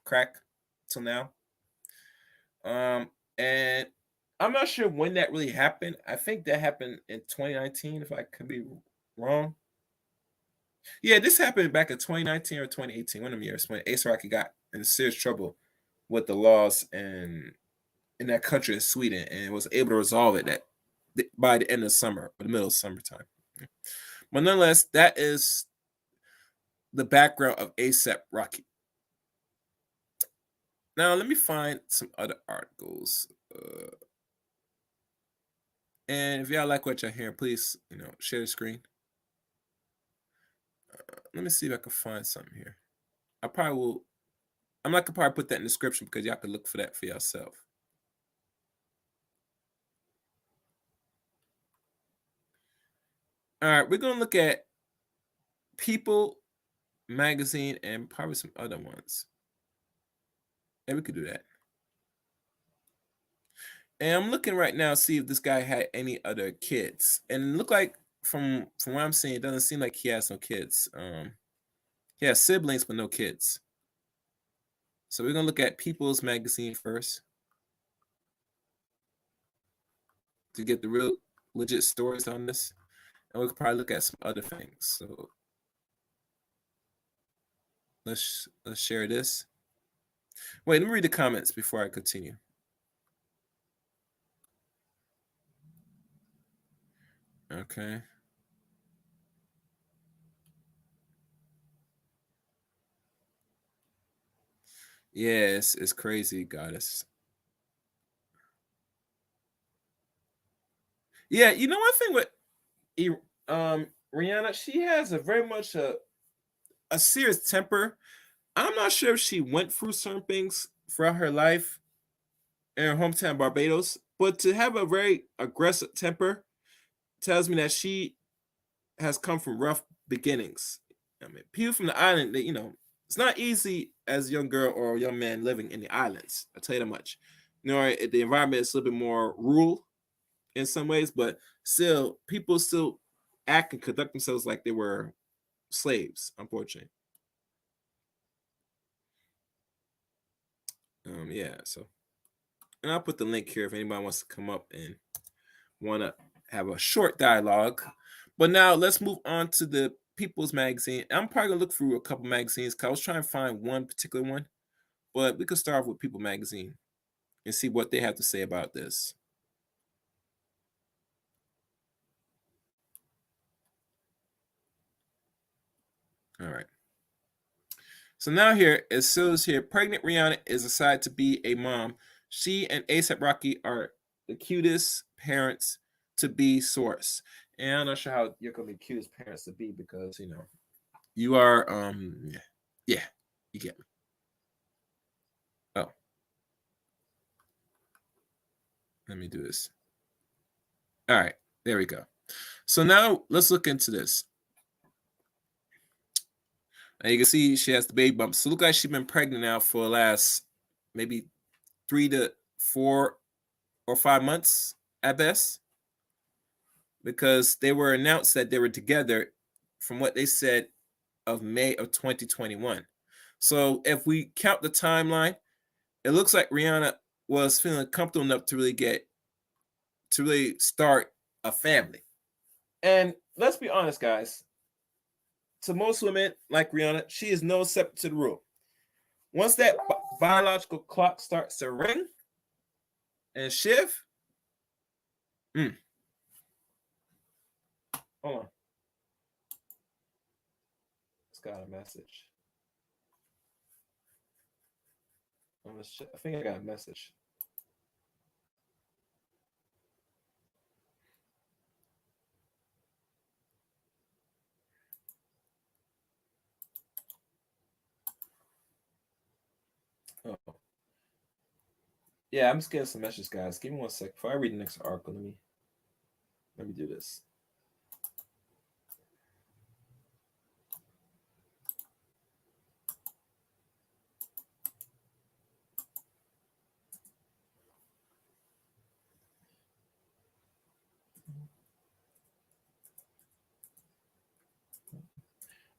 crack till now. And I'm not sure when that really happened. I think that happened in 2019, if I could be wrong. Yeah, this happened back in 2019 or 2018, one of them years, when A$AP Rocky got in serious trouble with the laws in that country, in Sweden, and was able to resolve it by the end of summer, or the middle of summertime. But nonetheless, that is the background of A$AP Rocky. Now, let me find some other articles. And if y'all like what y'all hearing, please, share the screen. Let me see if I can find something here. I'm not gonna probably put that in the description because y'all can look for that for yourself. All right, we're gonna look at People magazine and probably some other ones. And we could do that. And I'm looking right now to see if this guy had any other kids. And it look like from what I'm seeing, it doesn't seem like he has no kids. He has siblings but no kids. So we're gonna look at People's Magazine first to get the real legit stories on this. And we could probably look at some other things. So let's share this. Wait, let me read the comments before I continue. Okay. Yes, it's crazy, goddess. Yeah, one thing with Rihanna, she has a very much a serious temper. I'm not sure if she went through certain things throughout her life in her hometown Barbados, but to have a very aggressive temper tells me that she has come from rough beginnings. I mean, people from the island, it's not easy as a young girl or a young man living in the islands. I'll tell you that much. The environment is a little bit more rural in some ways, but still, people still act and conduct themselves like they were slaves, unfortunately. Yeah, so, and I'll put the link here if anybody wants to come up and want to have a short dialogue. But now let's move on to the People's Magazine. I'm probably gonna look through a couple magazines because I was trying to find one particular one, but we could start off with People Magazine and see what they have to say about this. All right. So now here it says here, pregnant Rihanna is decided to be a mom. She and ASAP Rocky are the cutest parents to be source. And I'm not sure how you're gonna be cutest parents to be because you are yeah, you get me. Oh, let me do this. All right, there we go. So now let's look into this. And you can see she has the baby bump. So look like she's been pregnant now for the last maybe 3 to 4 or 5 months at best. Because they were announced that they were together from what they said of May of 2021. So if we count the timeline, it looks like Rihanna was feeling comfortable enough to really start a family. And let's be honest, guys. To most women like Rihanna, she is no exception to the rule. Once that biological clock starts to ring and shift, hold on. It's got a message. I think I got a message. Oh. Yeah, I'm just getting some messages, guys. Give me 1 sec. Before I read the next article, let me do this.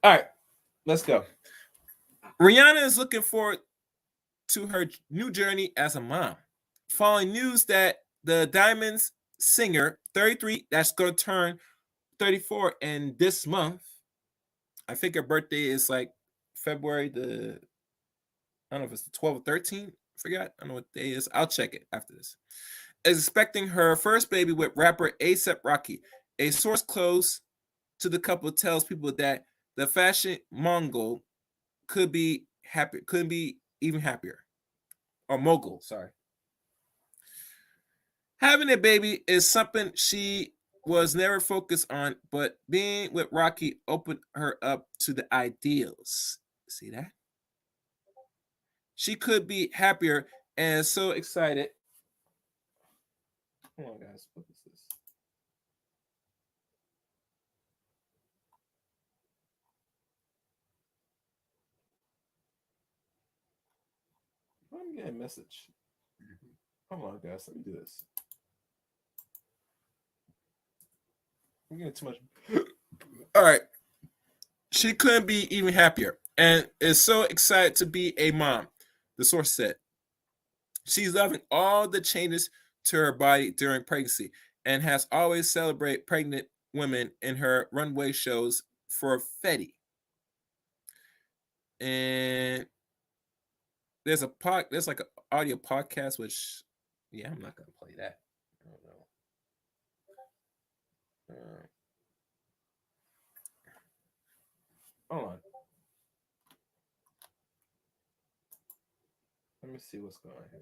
All right, let's go. Rihanna is looking forward to her new journey as a mom, following news that the Diamonds singer, 33, that's going to turn 34 in this month. I think her birthday is like February I don't know if it's the 12th or 13th. I forgot. I don't know what day it is. I'll check it after this. Is expecting her first baby with rapper ASAP Rocky. A source close to the couple tells people that the fashion mogul could be even happier. Or mogul, sorry. Having a baby is something she was never focused on, but being with Rocky opened her up to the ideals. See that? She could be happier and so excited. Hold on, guys. What is this? I'm getting a message. Hold on, guys. Let me do this. I'm getting too much. All right. She couldn't be even happier and is so excited to be a mom, the source said. She's loving all the changes to her body during pregnancy and has always celebrated pregnant women in her runway shows for Fetty. And there's like an audio podcast, which I'm not gonna play that. I don't know. Hold on. Let me see what's going on here.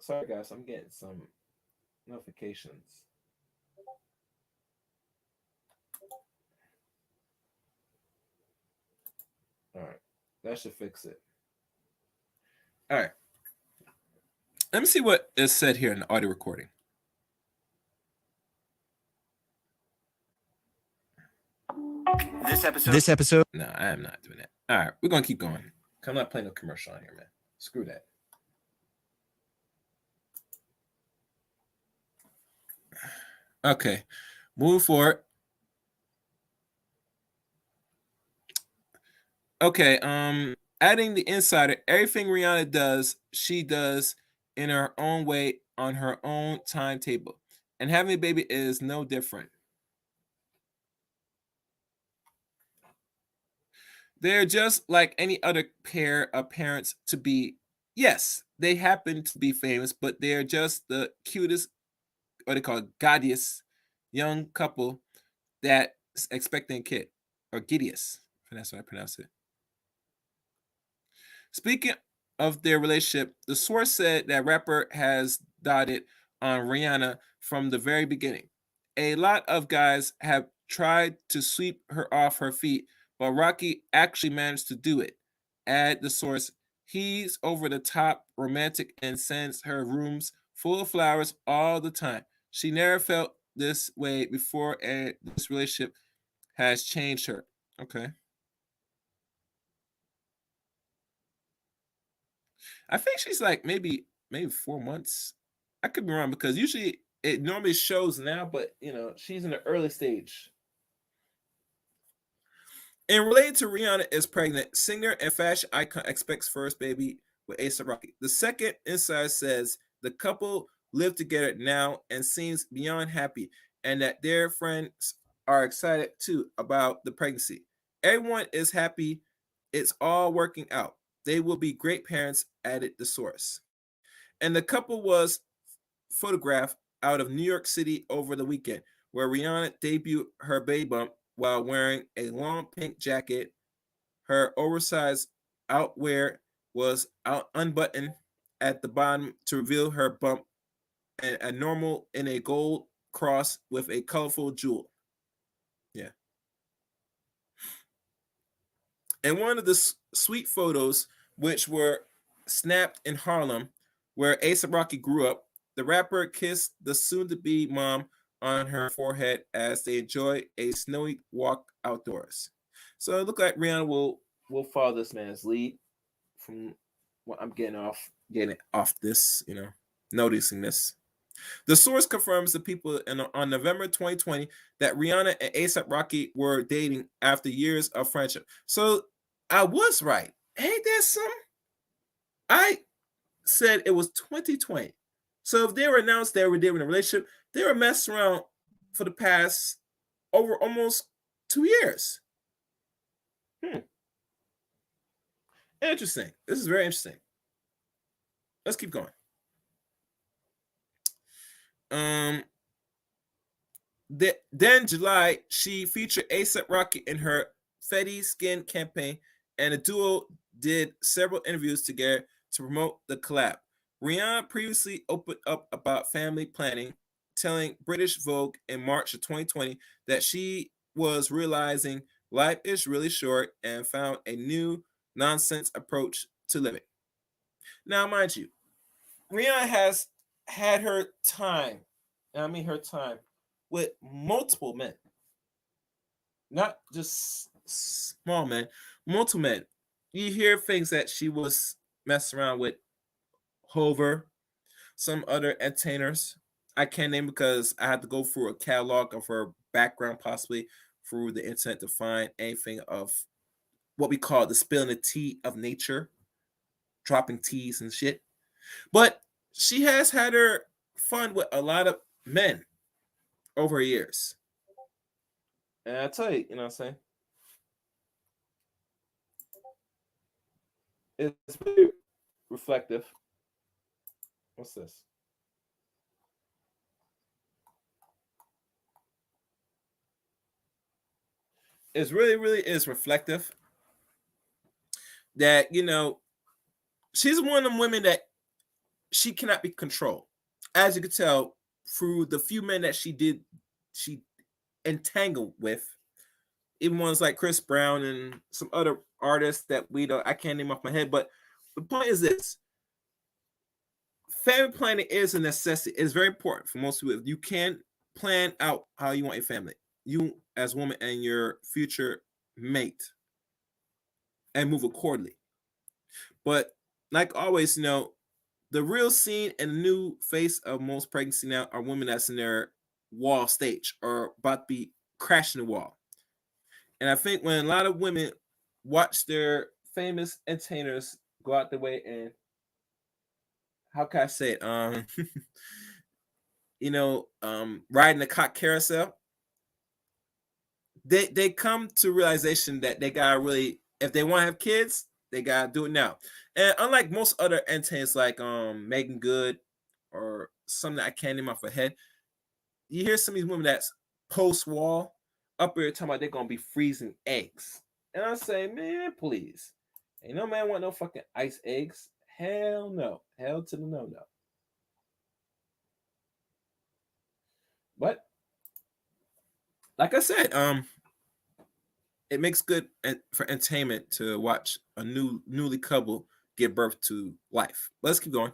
Sorry, guys, I'm getting some notifications. All right, that should fix it. All right. Let me see what is said here in the audio recording. This episode. No, I am not doing that. All right, we're gonna keep going. I'm not playing no commercial on here, man. Screw that. Okay, move forward. Okay, Adding the insider, everything Rihanna does, she does in her own way on her own timetable. And having a baby is no different. They're just like any other pair of parents to be. Yes, they happen to be famous, but they're just the cutest, what they call gaudiest young couple that's expecting a kid, or giddiest, if that's what I pronounce it. Speaking of their relationship, the source said that rapper has dotted on Rihanna from the very beginning. A lot of guys have tried to sweep her off her feet, but Rocky actually managed to do it. Add the source, he's over the top romantic and sends her rooms full of flowers all the time. She never felt this way before, and this relationship has changed her. Okay. I think she's like maybe 4 months. I could be wrong because usually it normally shows now, but she's in the early stage. And related to Rihanna is pregnant, singer and fashion icon expects first baby with A$AP Rocky. The second insider says the couple live together now and seems beyond happy, and that their friends are excited too about the pregnancy. Everyone is happy. It's all working out. They will be great parents, added the source. And the couple was photographed out of New York City over the weekend, where Rihanna debuted her baby bump while wearing a long pink jacket. Her oversized outwear was out unbuttoned at the bottom to reveal her bump, and a normal in a gold cross with a colorful jewel. Yeah. And one of the sweet photos, which were snapped in Harlem, where A$AP Rocky grew up, the rapper kissed the soon-to-be mom on her forehead as they enjoy a snowy walk outdoors. So it looked like Rihanna will follow this man's lead. From what I'm getting off this, noticing this. The source confirms the people on November 2020 that Rihanna and A$AP Rocky were dating after years of friendship. So I was right. Ain't that something? I said it was 2020. So if they were announced they were in a relationship, they were messing around for the past over almost 2 years. Hmm. Interesting. This is very interesting. Let's keep going. Um, then July, she featured A$AP Rocky in her Fetty Skin campaign, and the duo did several interviews together to promote the collab. Rihanna previously opened up about family planning, telling British Vogue in March of 2020 that she was realizing life is really short and found a new nonsense approach to living. Now, mind you, Rihanna has had her time, and I mean her time, with multiple men, not just small men, multiple men. You hear things that she was messing around with Hover, some other entertainers. I can't name because I had to go through a catalog of her background, possibly through the internet, to find anything of what we call the spilling the tea of nature, dropping teas and shit. But she has had her fun with a lot of men over years. And I tell you, you know what I'm saying? It's very reflective. What's this? It's really, really is reflective that, she's one of them women that she cannot be controlled. As you can tell through the few men that she entangled with, even ones like Chris Brown and some other artists that I can't name off my head. But the point is this: family planning is a necessity. It's very important for most people. You can plan out how you want your family, you as a woman and your future mate, and move accordingly. But like always, the real scene and the new face of most pregnancy now are women that's in their wall stage or about to be crashing the wall. And I think when a lot of women watch their famous entertainers go out the way and, how can I say it? Riding the cock carousel, they come to realization that they gotta really, if they want to have kids, they gotta do it now. And unlike most other entertainers like Megan Good or something that I can't name off my head, you hear some of these women that's post wall up here talking about they're gonna be freezing eggs. And I say, man, please. Ain't no man want no fucking ice eggs. Hell no. Hell to the no. But like I said, it makes good for entertainment to watch a newly couple give birth to life. Let's keep going.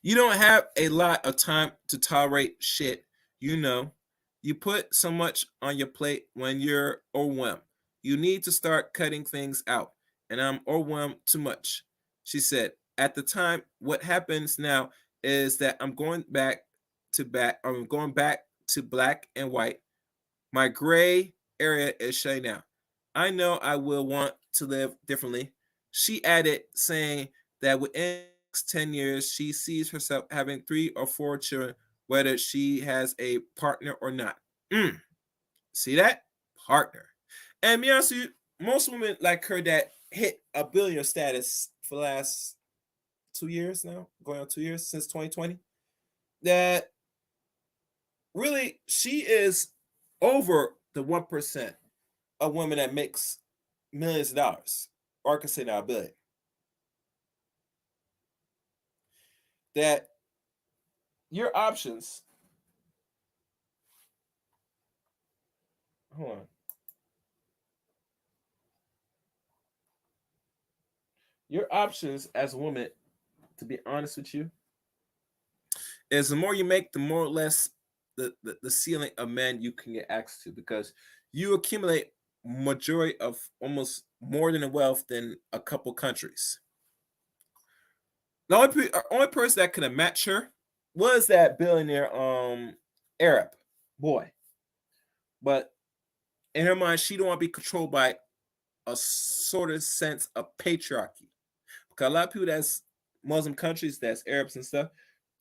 You don't have a lot of time to tolerate shit. You know, you put so much on your plate when you're overwhelmed. You need to start cutting things out. And I'm overwhelmed too much. She said, at the time, what happens now is that I'm going back to black and white. My gray area is shutting down. I know I will want to live differently. She added, saying that within the next 10 years, she sees herself having 3 or 4 children, whether she has a partner or not. See that? Partner. And be honest with you, most women like her that hit a billionaire status for the last 2 years now, going on 2 years since 2020, that really she is over the 1% of women that makes millions of dollars, or I can say now a billion. That your options, hold on, your options as a woman, to be honest with you, is the more you make, the more or less the ceiling of men you can get access to, because you accumulate majority of almost more than the wealth than a couple countries. The only person that could have matched her was that billionaire Arab boy. But in her mind, she don't want to be controlled by a sort of sense of patriarchy. Because a lot of people that's Muslim countries, that's Arabs and stuff,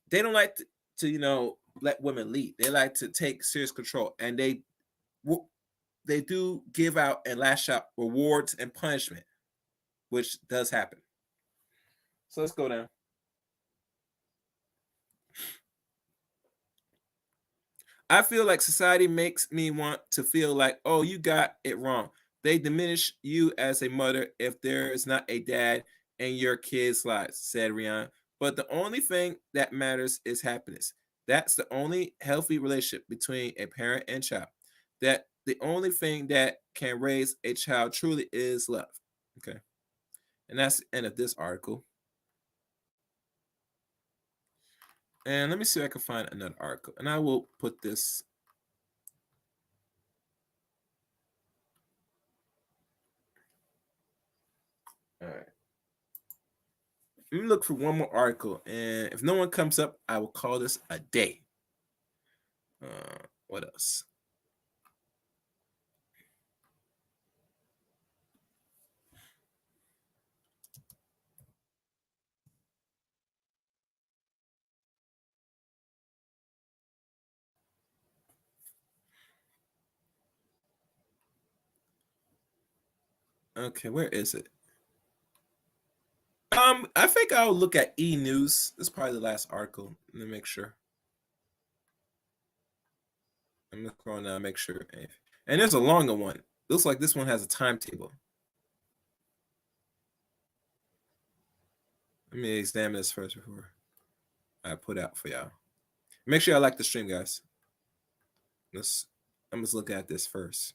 they don't like to let women lead. They like to take serious control, and they do give out and lash out rewards and punishment, which does happen. So let's go down. I feel like society makes me want to feel like, oh, you got it wrong. They diminish you as a mother if there is not a dad in your kids' lives, said Rihanna. But the only thing that matters is happiness. That's the only healthy relationship between a parent and child. That the only thing that can raise a child truly is love. Okay. And that's the end of this article. And let me see if I can find another article. And I will put this. All right. Let me look for one more article. And if no one comes up, I will call this a day. What else? Okay, where is it? I think I'll look at E News. This is probably the last article. Let me make sure. I'm just going to make sure. And there's a longer one. Looks like this one has a timetable. Let me examine this first before I put out for y'all. Make sure I like the stream, guys. I'm just looking at this first.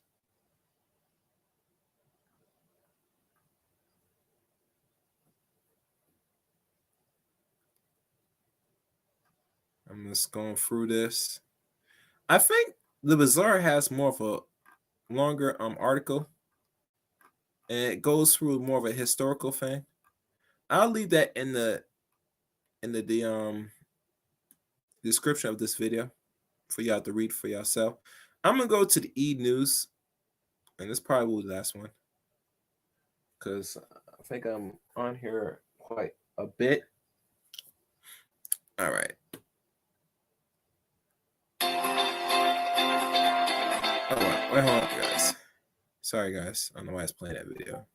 I'm just going through this. I think the Bazaar has more of a longer article, and it goes through more of a historical thing. I'll leave that in the description of this video for y'all to read for yourself. I'm gonna go to the E News And this probably will be the last one because I think I'm on here quite a bit. All right. Wait, hold on, guys. Sorry, guys. I don't know why it's playing that video.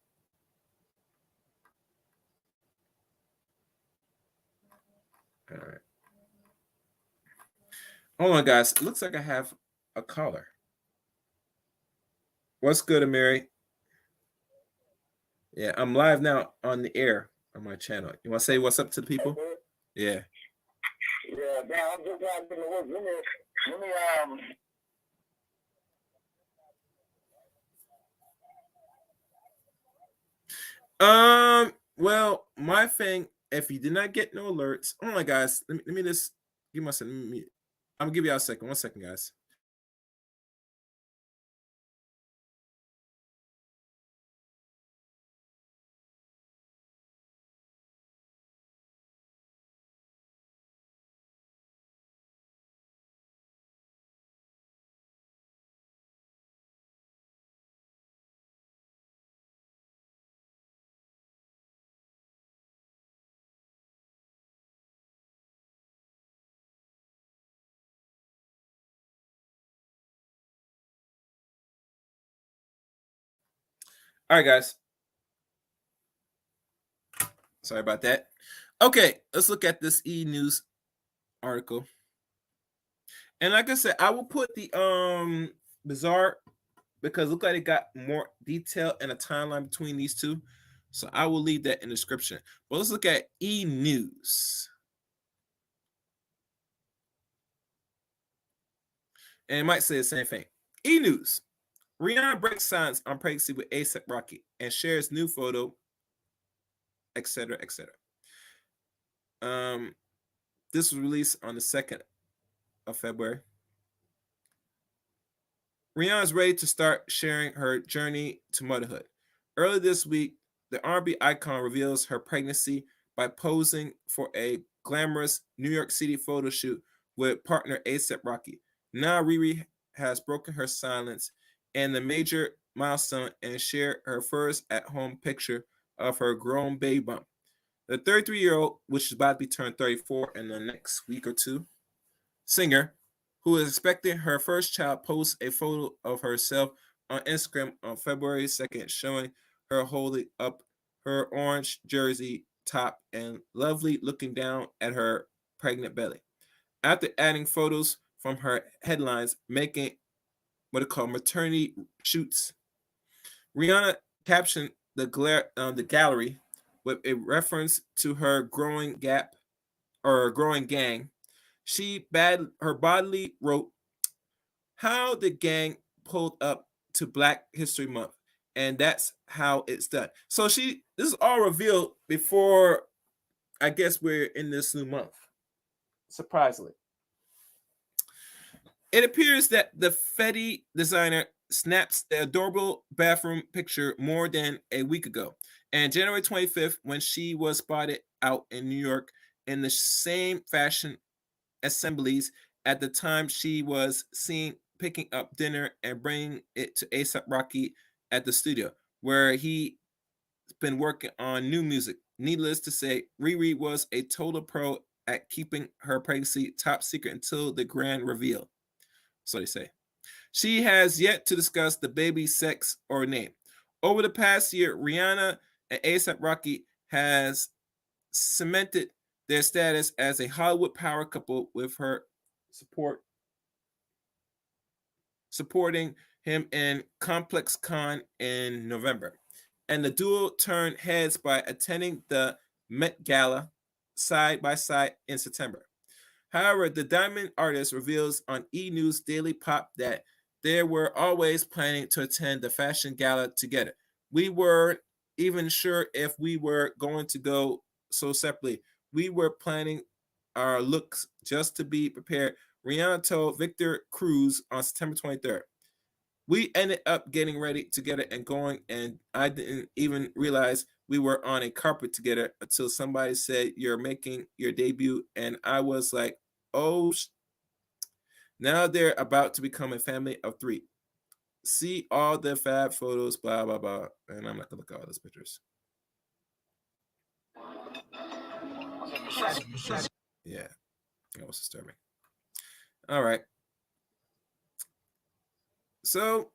All right. Hold on, guys. It looks like I have a caller. What's good, Amiri? Yeah, I'm live now on the air on my channel. You want to say what's up to the people? Yeah. Yeah, man, I'm just out in the woods. Let me, Well, my thing, if you did not get no alerts, hold on, guys. Let me just give myself. I'm gonna give y'all a second. 1 second, guys. All right, guys. Sorry about that. Okay, let's look at this E News article. And like I said, I will put the bizarre because look like it got more detail and a timeline between these two. So I will leave that in the description. But let's look at E News. And it might say the same thing. E News. Rihanna breaks silence on pregnancy with ASAP Rocky and shares new photo, etc., etc. This was released on the 2nd of February. Rihanna is ready to start sharing her journey to motherhood. Early this week, the R&B icon reveals her pregnancy by posing for a glamorous New York City photo shoot with partner A$AP Rocky. Now Riri has broken her silence and the major milestone and shared her first at-home picture of her grown baby bump. The 33-year-old, which is about to be turned 34 in the next week or two, singer, who is expecting her first child, posts a photo of herself on Instagram on February 2nd, showing her holding up her orange jersey top and lovely looking down at her pregnant belly. After adding photos from her headlines, making what are called maternity shoots, Rihanna captioned the gallery with a reference to her growing gap or growing gang. Her bodily wrote, "How the gang pulled up to Black History Month, and that's how it's done." So this is all revealed before I guess we're in this new month. Surprisingly. It appears that the Fenty designer snaps the adorable bathroom picture more than a week ago. And January 25th, when she was spotted out in New York in the same fashion assemblies at the time she was seen picking up dinner and bringing it to A$AP Rocky at the studio, where he's been working on new music. Needless to say, Riri was a total pro at keeping her pregnancy top secret until the grand reveal. So they say. She has yet to discuss the baby's sex or name. Over the past year, Rihanna and A$AP Rocky has cemented their status as a Hollywood power couple with her supporting him in Complex Con in November. And the duo turned heads by attending the Met Gala side by side in September. However, the Diamond artist reveals on E! News Daily Pop that they were always planning to attend the fashion gala together. We weren't even sure if we were going to go so separately. We were planning our looks just to be prepared. Rihanna told Victor Cruz on September 23rd. We ended up getting ready together and going, and I didn't even realize we were on a carpet together until somebody said, "You're making your debut," and I was like, "Oh, now they're about to become a family of three." See all the fab photos, blah blah blah. And I'm not gonna look at all those pictures. Yeah, that was disturbing. All right. So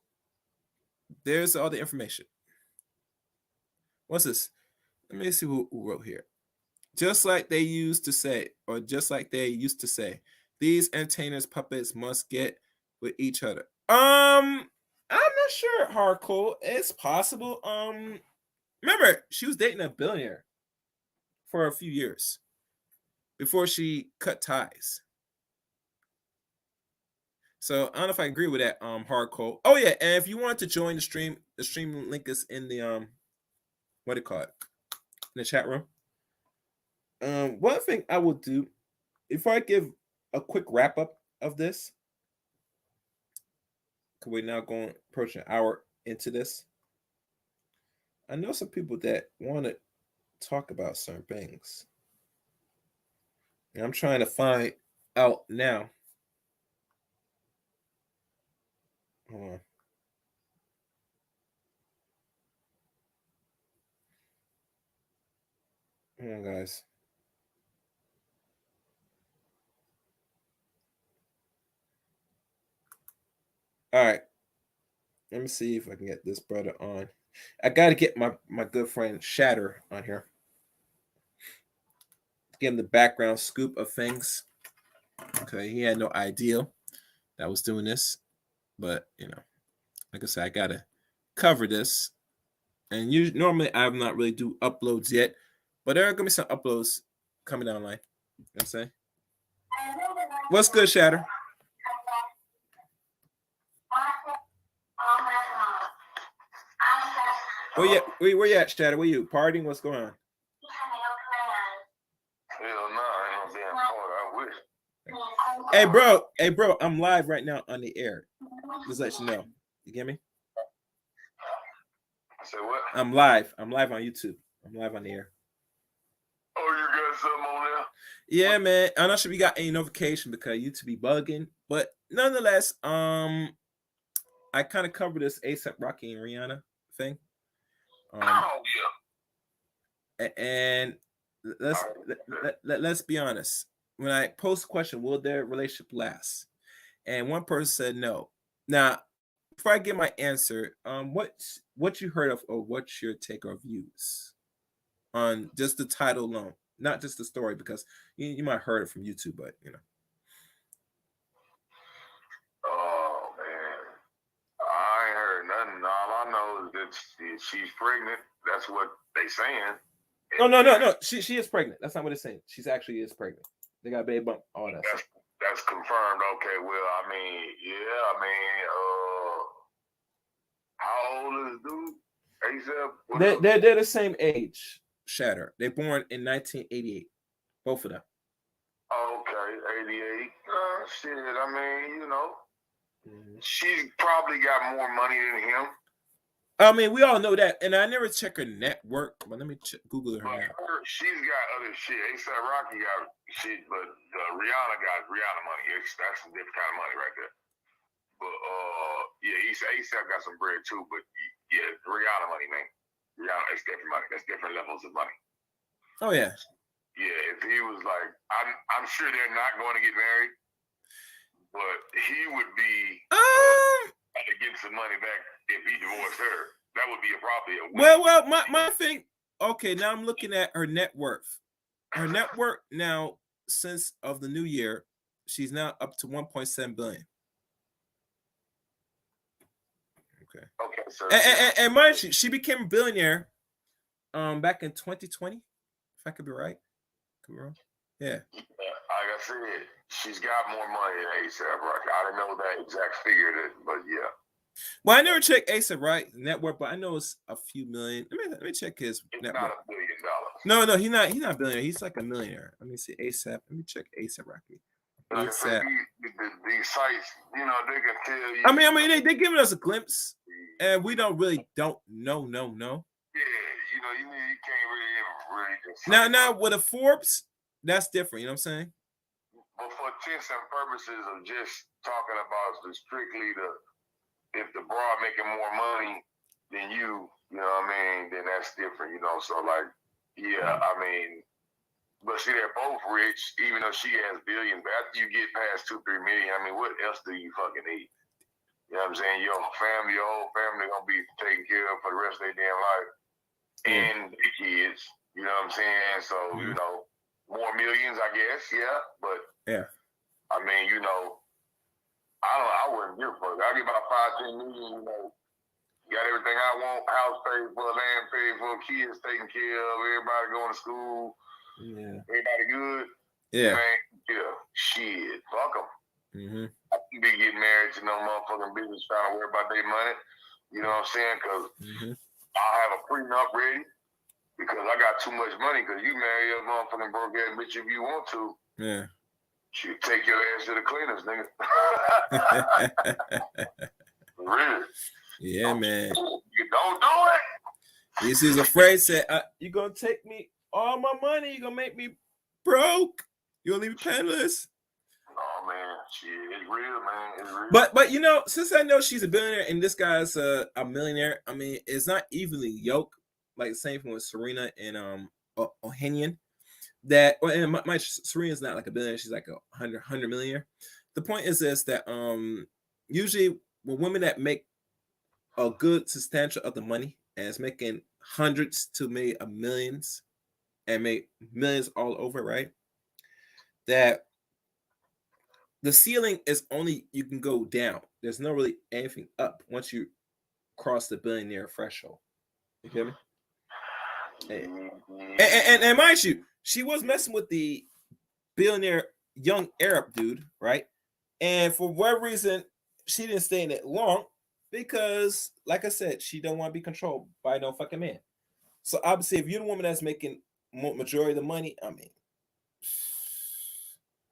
there's all the information. What's this? Let me see who wrote here. Just like they used to say, these entertainers puppets must get with each other. I'm not sure, hardcore. It's possible. Remember, she was dating a billionaire for a few years before she cut ties. So I don't know if I agree with that. Hardcore. Oh yeah, and if you want to join the stream link is in the what do you call it? In the chat room. One thing I will do before I give a quick wrap up of this, because we're now going approaching an hour into this. I know some people that want to talk about certain things, and I'm trying to find out now. Hold on. Hold on, guys. All right. Let me see if I can get this brother on. I got to get my good friend Shatter on here. Give him the background scoop of things. Okay, he had no idea that I was doing this. But, like I said, I got to cover this. And normally I'm not really do uploads yet. But there are going to be some uploads coming down the line. You know what I'm saying? What's good, Shatter? Where you at, Shatter? Where you partying? What's going on? Hell no, I ain't being caught. I wish. Hey bro, I'm live right now on the air. Just let you know. You get me? Say what? I'm live on YouTube. I'm live on the air. Oh, you got something on there? Yeah, man. I'm not sure we got any notification because YouTube be bugging, but nonetheless, I kind of covered this ASAP Rocky and Rihanna thing. Oh yeah. And let's be honest. When I post a question, will their relationship last? And one person said no. Now, before I get my answer, what you heard of, or what's your take or views on just the title alone, not just the story, because you might have heard it from YouTube, but Oh man, I ain't heard nothing. All I know is that she's pregnant. That's what they saying. No. She is pregnant. That's not what it's saying. She's actually is pregnant. They got a baby bump. All that. That's confirmed. Okay. Well, I mean, how old is dude? ASAP? They're the same age. Shatter. They're born in 1988. Both of them. Okay, 88. Shit. I mean, she's probably got more money than him. I mean, we all know that, and I never check her net worth, but let me Google her now. She's got other shit. ASAP Rocky got shit, but Rihanna got Rihanna money. That's some different kind of money right there. But yeah, ASAP got some bread too. But yeah, Rihanna money, man. Rihanna, it's different money. That's different levels of money. Oh yeah. Yeah, if he was like, I'm sure they're not going to get married, but he would be to get some money back if he divorced her. That would be probably a win. Well, my thing. Okay, now I'm looking at her net worth. Her net worth now, since of the new year, she's now up to 1.7 billion. Okay. Okay, sir. And mind you, she became a billionaire back in 2020. If I could be right. Could be wrong. Yeah. Like I said, she's got more money than ASAP Rocky. I don't know that exact figure, but yeah. Well, I never checked ASAP right net worth, but I know it's a few million. Let me check his net worth. Not $1 billion. No, he's not a billionaire. He's like a millionaire. Let me see ASAP. Let me check ASAP Rocky. ASAP. These sites, they can tell you. I mean, they're giving us a glimpse, and we don't know. Yeah, you can't really Now with a Forbes, that's different. You know what I'm saying? But for intents and purposes of just talking about strictly if the broad start making more money than you know what I mean, then that's different, you know. So like, yeah, I mean, but see, they're both rich, even though she has billions. But after you get past 2-3 million, I mean, what else do you fucking need? You know what I'm saying? Your family, your whole family gonna be taken care of for the rest of their damn life, and the kids. You know what I'm saying? So you know, more millions, I guess. Yeah, but I mean, you know, I wouldn't give a fuck. I get about 5-10 million. You know, got everything I want: house paid for, land paid for, kids taken care of, everybody going to school. Yeah. Everybody good? Yeah. Man, yeah. Shit. Fuck them. I can be getting married to no motherfucking business trying to worry about their money. You know what I'm saying? Because I'll have a prenup ready because I got too much money. Because you marry a motherfucking broke ass bitch if you want to. Yeah. She take your ass to the cleaners, nigga. Really? Yeah, man. You don't do it. He's afraid. Said, "You gonna take me all my money? You gonna make me broke? You gonna leave me penniless?" Oh man, shit, it's real, man. It's real. But you know, since I know she's a billionaire and this guy's a millionaire, I mean, it's not evenly yoked. Like the same thing with Serena and Ohanian. That and my Serena's not like a billionaire; she's like a 100 millionaire. The point is this: that usually when women that make a good substantial of the money and is making hundreds to maybe millions and make millions all over, right? That the ceiling is only you can go down. There's no really anything up once you cross the billionaire threshold. You feel me? And mind you, she was messing with the billionaire young Arab dude, right? And for whatever reason, she didn't stay in it long because, like I said, she don't want to be controlled by no fucking man. So obviously, if you're the woman that's making majority of the money, I mean,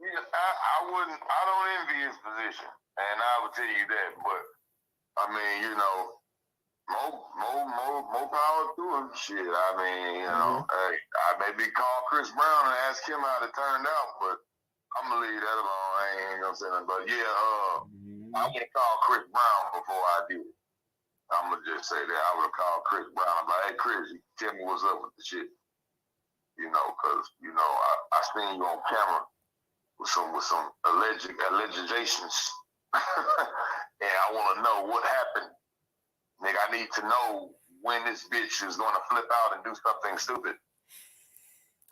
yeah, I don't envy his position, and I will tell you that. But I mean, you know, more power to him. Shit, I mean, you know, hey, I maybe call Chris Brown and ask him how it turned out, but I'm gonna leave that alone. I ain't gonna say nothing. But yeah, I would have called Chris Brown before I did. I'm gonna just say that I would have called Chris Brown. I'm like, hey Chris, you tell me what's up with the shit. You know, cause you know I seen you on camera with some allegations, and I want to know what happened. Nigga, I need to know when this bitch is gonna flip out and do something stupid.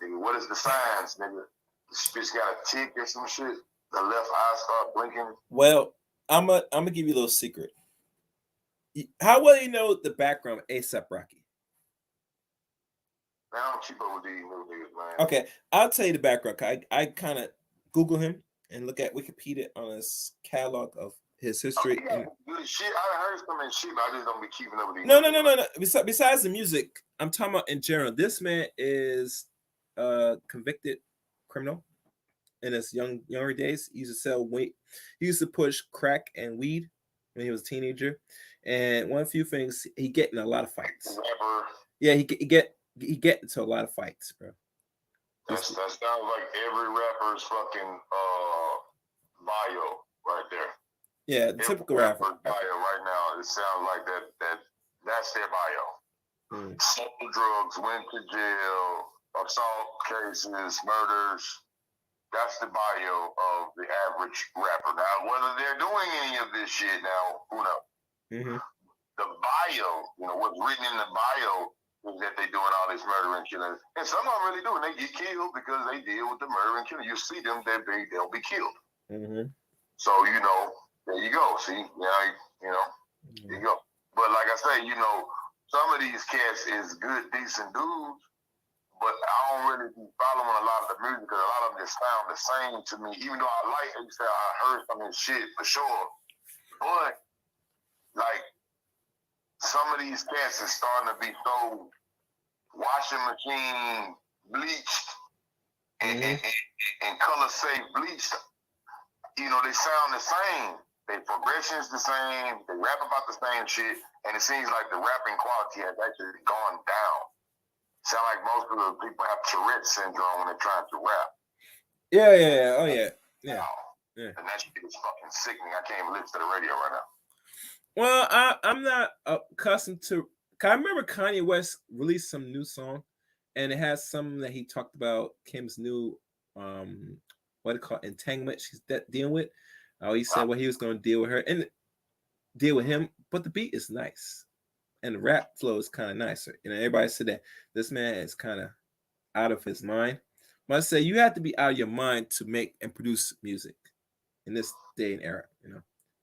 Nigga, what is the signs, nigga? This bitch got a tick or some shit. The left eye start blinking. Well, I'm gonna give you a little secret. How well you know the background of A$AP Rocky? Man, I don't keep up with these new niggas, man. Okay, I'll tell you the background. I kind of Google him and look at Wikipedia on his catalog of his history. Oh, yeah. Good shit. I heard some of shit, but I just don't be keeping up with these. No. Besides the music, I'm talking about in general. This man is a convicted criminal. In his younger days, he used to sell weight. He used to push crack and weed when he was a teenager. And one of the few things, he get in a lot of fights. Rapper. Yeah, he get into a lot of fights, bro. That sounds like every rapper's fucking bio right there. Yeah, the typical rapper bio right now. It sounds like that's their bio. Sold drugs, went to jail, assault cases, murders. That's the bio of the average rapper. Now, whether they're doing any of this shit now, who knows? The bio, you know, what's written in the bio is that they're doing all this murder and killing. And some of them really do, and they get killed because they deal with the murder and killing. You see them, they'll be killed. So, you know, there you go. See, there you go. But like I say, you know, some of these cats is good, decent dudes, but I don't really be following a lot of the music because a lot of them just sound the same to me. Even though I heard some of this shit for sure, but like some of these cats is starting to be so washing machine bleached and color safe bleached. You know, they sound the same. Their progression's the same. They rap about the same shit, and it seems like the rapping quality has actually gone down. Sound like most of the people have Tourette syndrome when they're trying to rap. Yeah. Oh yeah. And that shit is fucking sickening. I can't even listen to the radio right now. Well, I'm not accustomed to. I remember Kanye West released some new song, and it has something that he talked about Kim's new what it called entanglement she's dealing with. Oh, he said what he was going to deal with her and deal with him, but the beat is nice and the rap flow is kind of nicer. Everybody said that this man is kind of out of his mind. But I say you have to be out of your mind to make and produce music in this day and era.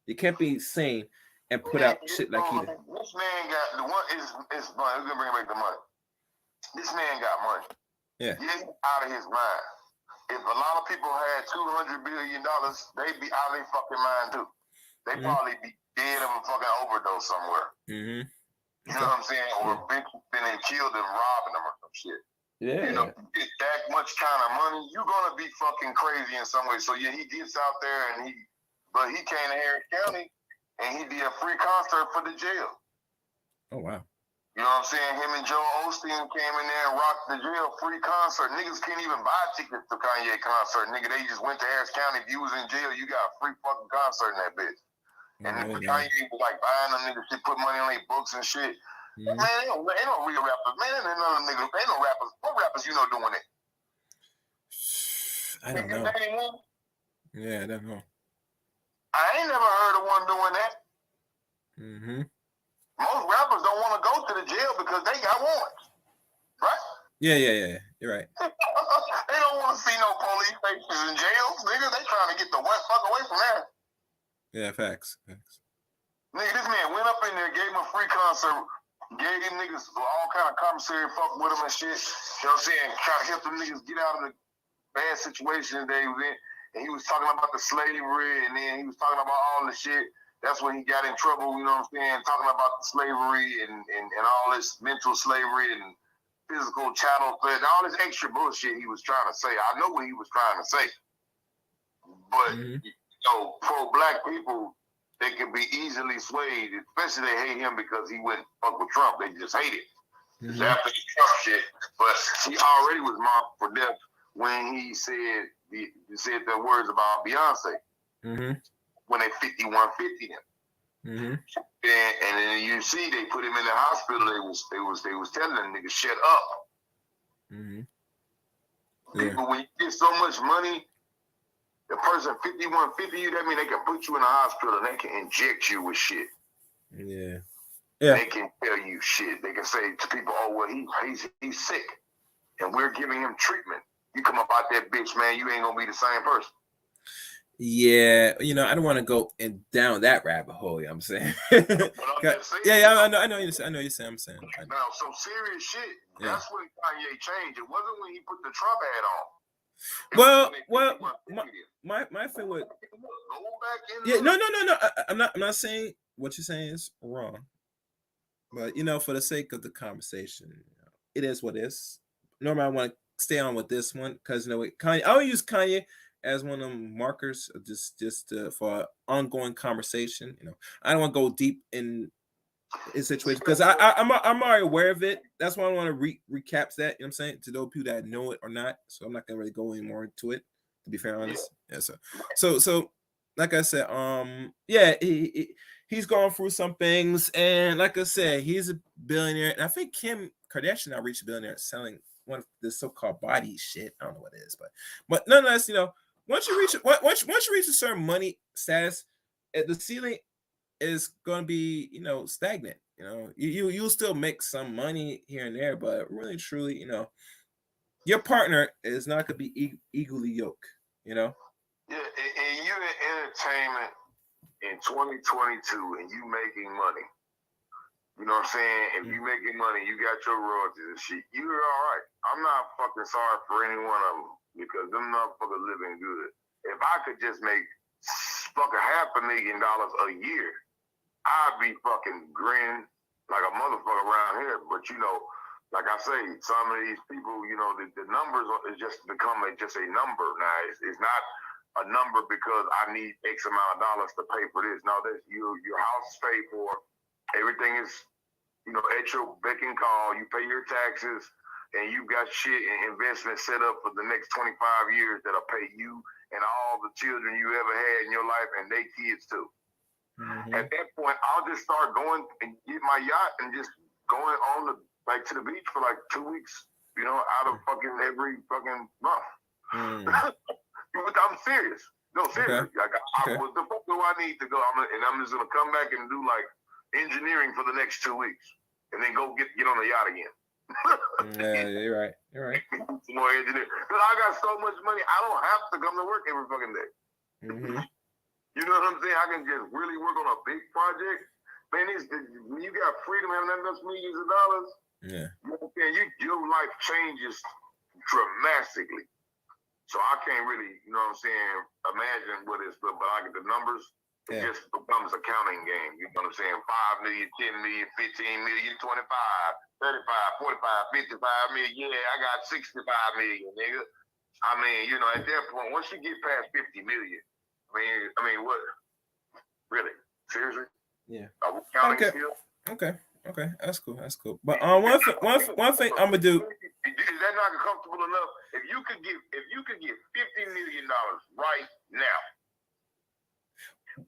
You can't be sane and put out shit like he did. This man got the one is money. We're gonna bring back the money. This man got money. Yeah. He's out of his mind. If a lot of people had $200 billion, they'd be out of their fucking mind too. They probably be dead of a fucking overdose somewhere. Mm-hmm. You know what I'm saying? Or been killed and robbing them or some shit. Yeah. You get that much kind of money, you're gonna be fucking crazy in some way. So yeah, he gets out there but he came to Harris County and he did a free concert for the jail. Oh wow. You know what I'm saying? Him and Joel Osteen came in there and rocked the jail free concert. Niggas can't even buy tickets to Kanye concert. Nigga, they just went to Harris County. If you was in jail, you got a free fucking concert in that bitch. And Kanye was like buying them niggas shit, put money on their books and shit. Mm-hmm. Man, ain't no real rappers. Man, ain't no rappers. What rappers you know doing it? I don't know. Yeah, I don't know. I ain't never heard of one doing that. Mm-hmm. Most rappers don't want to go to the jail because they got warrants, right? Yeah. You're right. They don't want to see no police stations in jails, nigga. They trying to get the fuck away from there. Yeah, facts. Nigga, this man went up in there, gave him a free concert, gave them niggas all kind of commissary, fuck with them and shit. You know what I'm saying? Trying to help them niggas get out of the bad situation they was in. And he was talking about the slavery, and then he was talking about all the shit. That's when he got in trouble, you know what I'm saying? Talking about the slavery and all this mental slavery and physical chattel, all this extra bullshit he was trying to say. I know what he was trying to say. But, pro-black people, they can be easily swayed, especially they hate him because he went fuck with Trump. They just hate it. Mm-hmm. After the Trump shit. But he already was marked for death when he said the words about Beyonce. Mm-hmm. When they 5150 him. Mm-hmm. And then you see they put him in the hospital. They was telling them niggas shut up. Mm-hmm. People, when you get so much money, the person 5150 you, that means they can put you in the hospital and they can inject you with shit. Yeah. They can tell you shit. They can say to people, oh well, he's sick, and we're giving him treatment. You come up out that bitch, man, you ain't gonna be the same person. Yeah, I don't want to go down that rabbit hole. I'm saying. I know you're saying. I'm saying. Now, some serious shit. Yeah. That's when Kanye changed. It wasn't when he put the Trump ad on. My thing with. No. I'm not saying what you're saying is wrong, but for the sake of the conversation, it is what it is. Normally, I want to stay on with this one because Kanye. I will use Kanye as one of them markers, just for ongoing conversation. I don't want to go deep in situation because I'm already aware of it. That's why I want to recap that. You know what I'm saying, to those people that know it or not. So I'm not gonna really go any more into it. To be fair, honest. Yeah. So like I said, he's going through some things, and like I said, he's a billionaire, and I think Kim Kardashian now reached a billionaire selling one of the so-called body shit. I don't know what it is, but nonetheless, once you reach a certain money status, the ceiling is going to be stagnant. You'll still make some money here and there, but really truly, your partner is not going to be equally yoked. Yeah, and you're in entertainment in 2022, and you making money. You know what I'm saying? If you making money, you got your royalties and shit, you're all right. I'm not fucking sorry for any one of them because them motherfuckers living good. If I could just make fucking $500,000 a year, I'd be fucking grinning like a motherfucker around here. But like I say, some of these people, the numbers is just become just a number now. It's not a number because I need X amount of dollars to pay for this. No, your house is paid for. Everything is, at your beck and call. You pay your taxes, and you got shit and investments set up for the next 25 years that'll pay you and all the children you ever had in your life and their kids too. Mm-hmm. At that point, I'll just start going and get my yacht and just going on to the beach for like 2 weeks, out of fucking every fucking month. I'm serious. No, seriously. Okay. What the fuck do I need to go? I'm just gonna come back and do like engineering for the next 2 weeks, and then go get on the yacht again. Yeah, you're right. Some more engineering. Because I got so much money, I don't have to come to work every fucking day. You know what I'm saying? I can just really work on a big project. Man, when you got freedom having that much millions of dollars, yeah, your life changes dramatically. So I can't really, imagine what it's, but I get the numbers. It just becomes a counting game. You know what I'm saying? 5 million, 10 million, 15 million, 25, 35, 45, 55 million. Yeah, I got 65 million, nigga. I mean, at that point, once you get past 50 million, I mean, what? Really? Seriously? Yeah. Are we counting still? Okay. That's cool. But one thing I'm gonna do. Is that not comfortable enough? If you could get $50 million right now,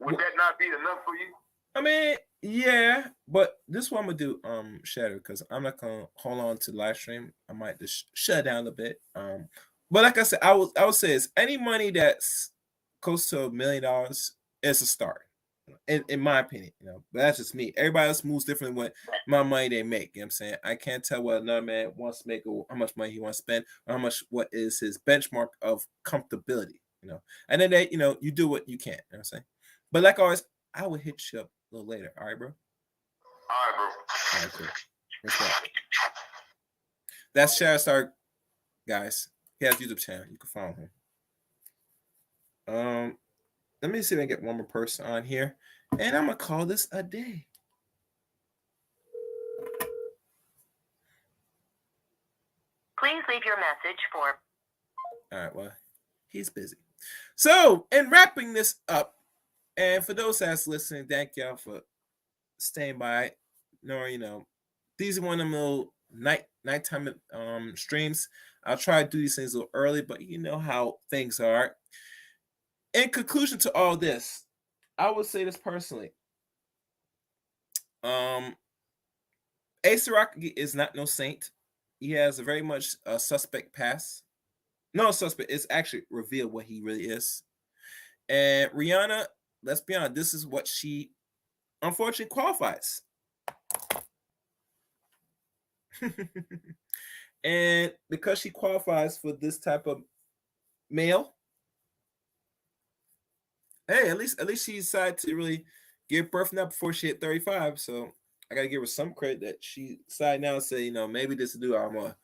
would that not be enough for you? I mean, yeah, but this is what I'm gonna do, Shadow, because I'm not gonna hold on to the live stream. I might just shut down a bit. But like I said, I would say is any money that's close to $1 million is a start. In my opinion, but that's just me. Everybody else moves differently with my money they make. You know what I'm saying? I can't tell what another man wants to make or how much money he wants to spend or what is his benchmark of comfortability, And then you do what you can, you know what I'm saying? But like always, I will hit you up a little later. All right, bro? All right, bro. All right, cool. What's up? That's Shadowstar, guys. He has a YouTube channel. You can follow him. Let me see if I can get one more person on here. And I'm going to call this a day. Please leave your message for... All right, well, he's busy. So, in wrapping this up, and for those that's listening, thank y'all for staying by. These are one of them little nighttime streams. I'll try to do these things a little early, but you know how things are. In conclusion to all this, I would say this personally. Ace Rocky is not no saint. He has a very much suspect past. No suspect. It's actually revealed what he really is. And Rihanna, let's be honest, this is what she unfortunately qualifies. And because she qualifies for this type of male, hey, at least she decided to really give birth now before she hit 35. So I gotta give her some credit that she decided now to say, maybe this dude, I'm gonna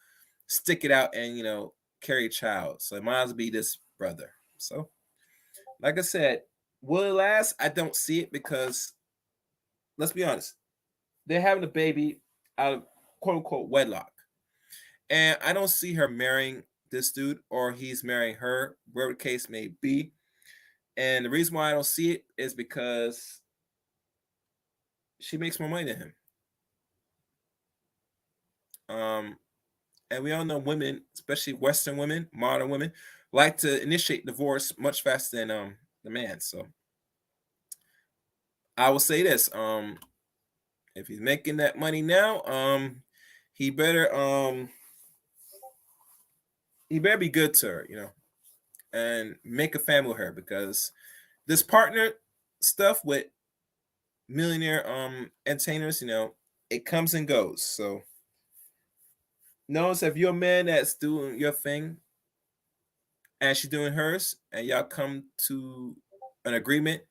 stick it out and carry a child. So it might as well be this brother. So, like I said, will it last? I don't see it because let's be honest, they're having a baby out of quote unquote wedlock. And I don't see her marrying this dude or he's marrying her, whatever the case may be. And the reason why I don't see it is because she makes more money than him. And we all know women, especially Western women, modern women, like to initiate divorce much faster than the man. So I will say this: if he's making that money now, he better be good to her, and make a family with her, because this partner stuff with millionaire entertainers, it comes and goes. So notice if you're a man that's doing your thing and she's doing hers and y'all come to an agreement,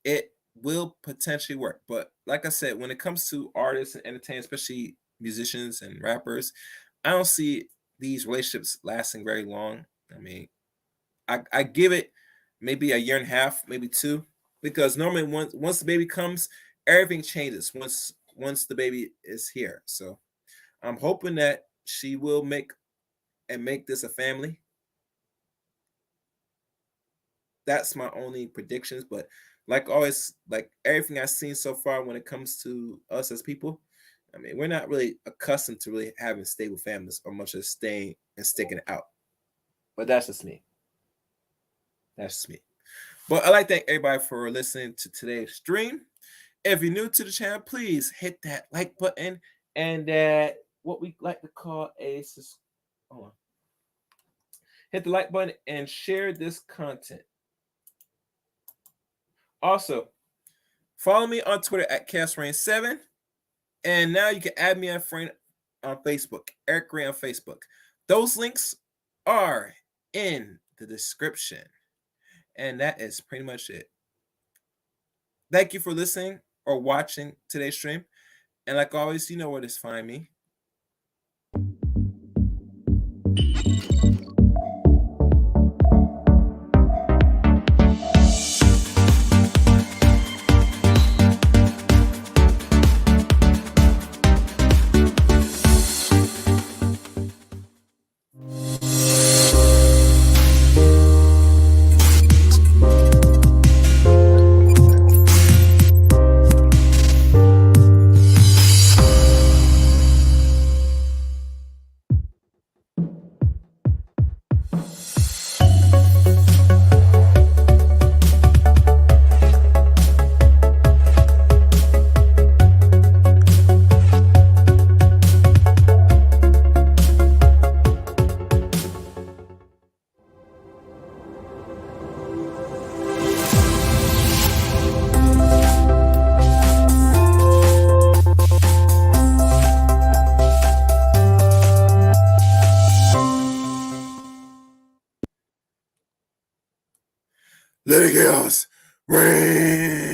it will potentially work. But like I said, when it comes to artists and entertainers, especially musicians and rappers, I don't see these relationships lasting very long. I mean, I give it maybe a year and a half, maybe 2, because normally once the baby comes, everything changes once the baby is here. So I'm hoping that she will make this a family. That's my only predictions. But like always, like everything I've seen so far when it comes to us as people, I mean, we're not really accustomed to really having stable families or much as staying and sticking it out. But that's just me. But I'd like to thank everybody for listening to today's stream. If you're new to the channel, please hit that like button and that what we like to call a hold on. Hit the like button and share this content. Also, follow me on Twitter at CastRain7. And now you can add me as a friend on Facebook, Eric Gray on Facebook. Those links are in the description. And that is pretty much it. Thank you for listening or watching today's stream. And like always, you know where to find me. Let it chaos reign.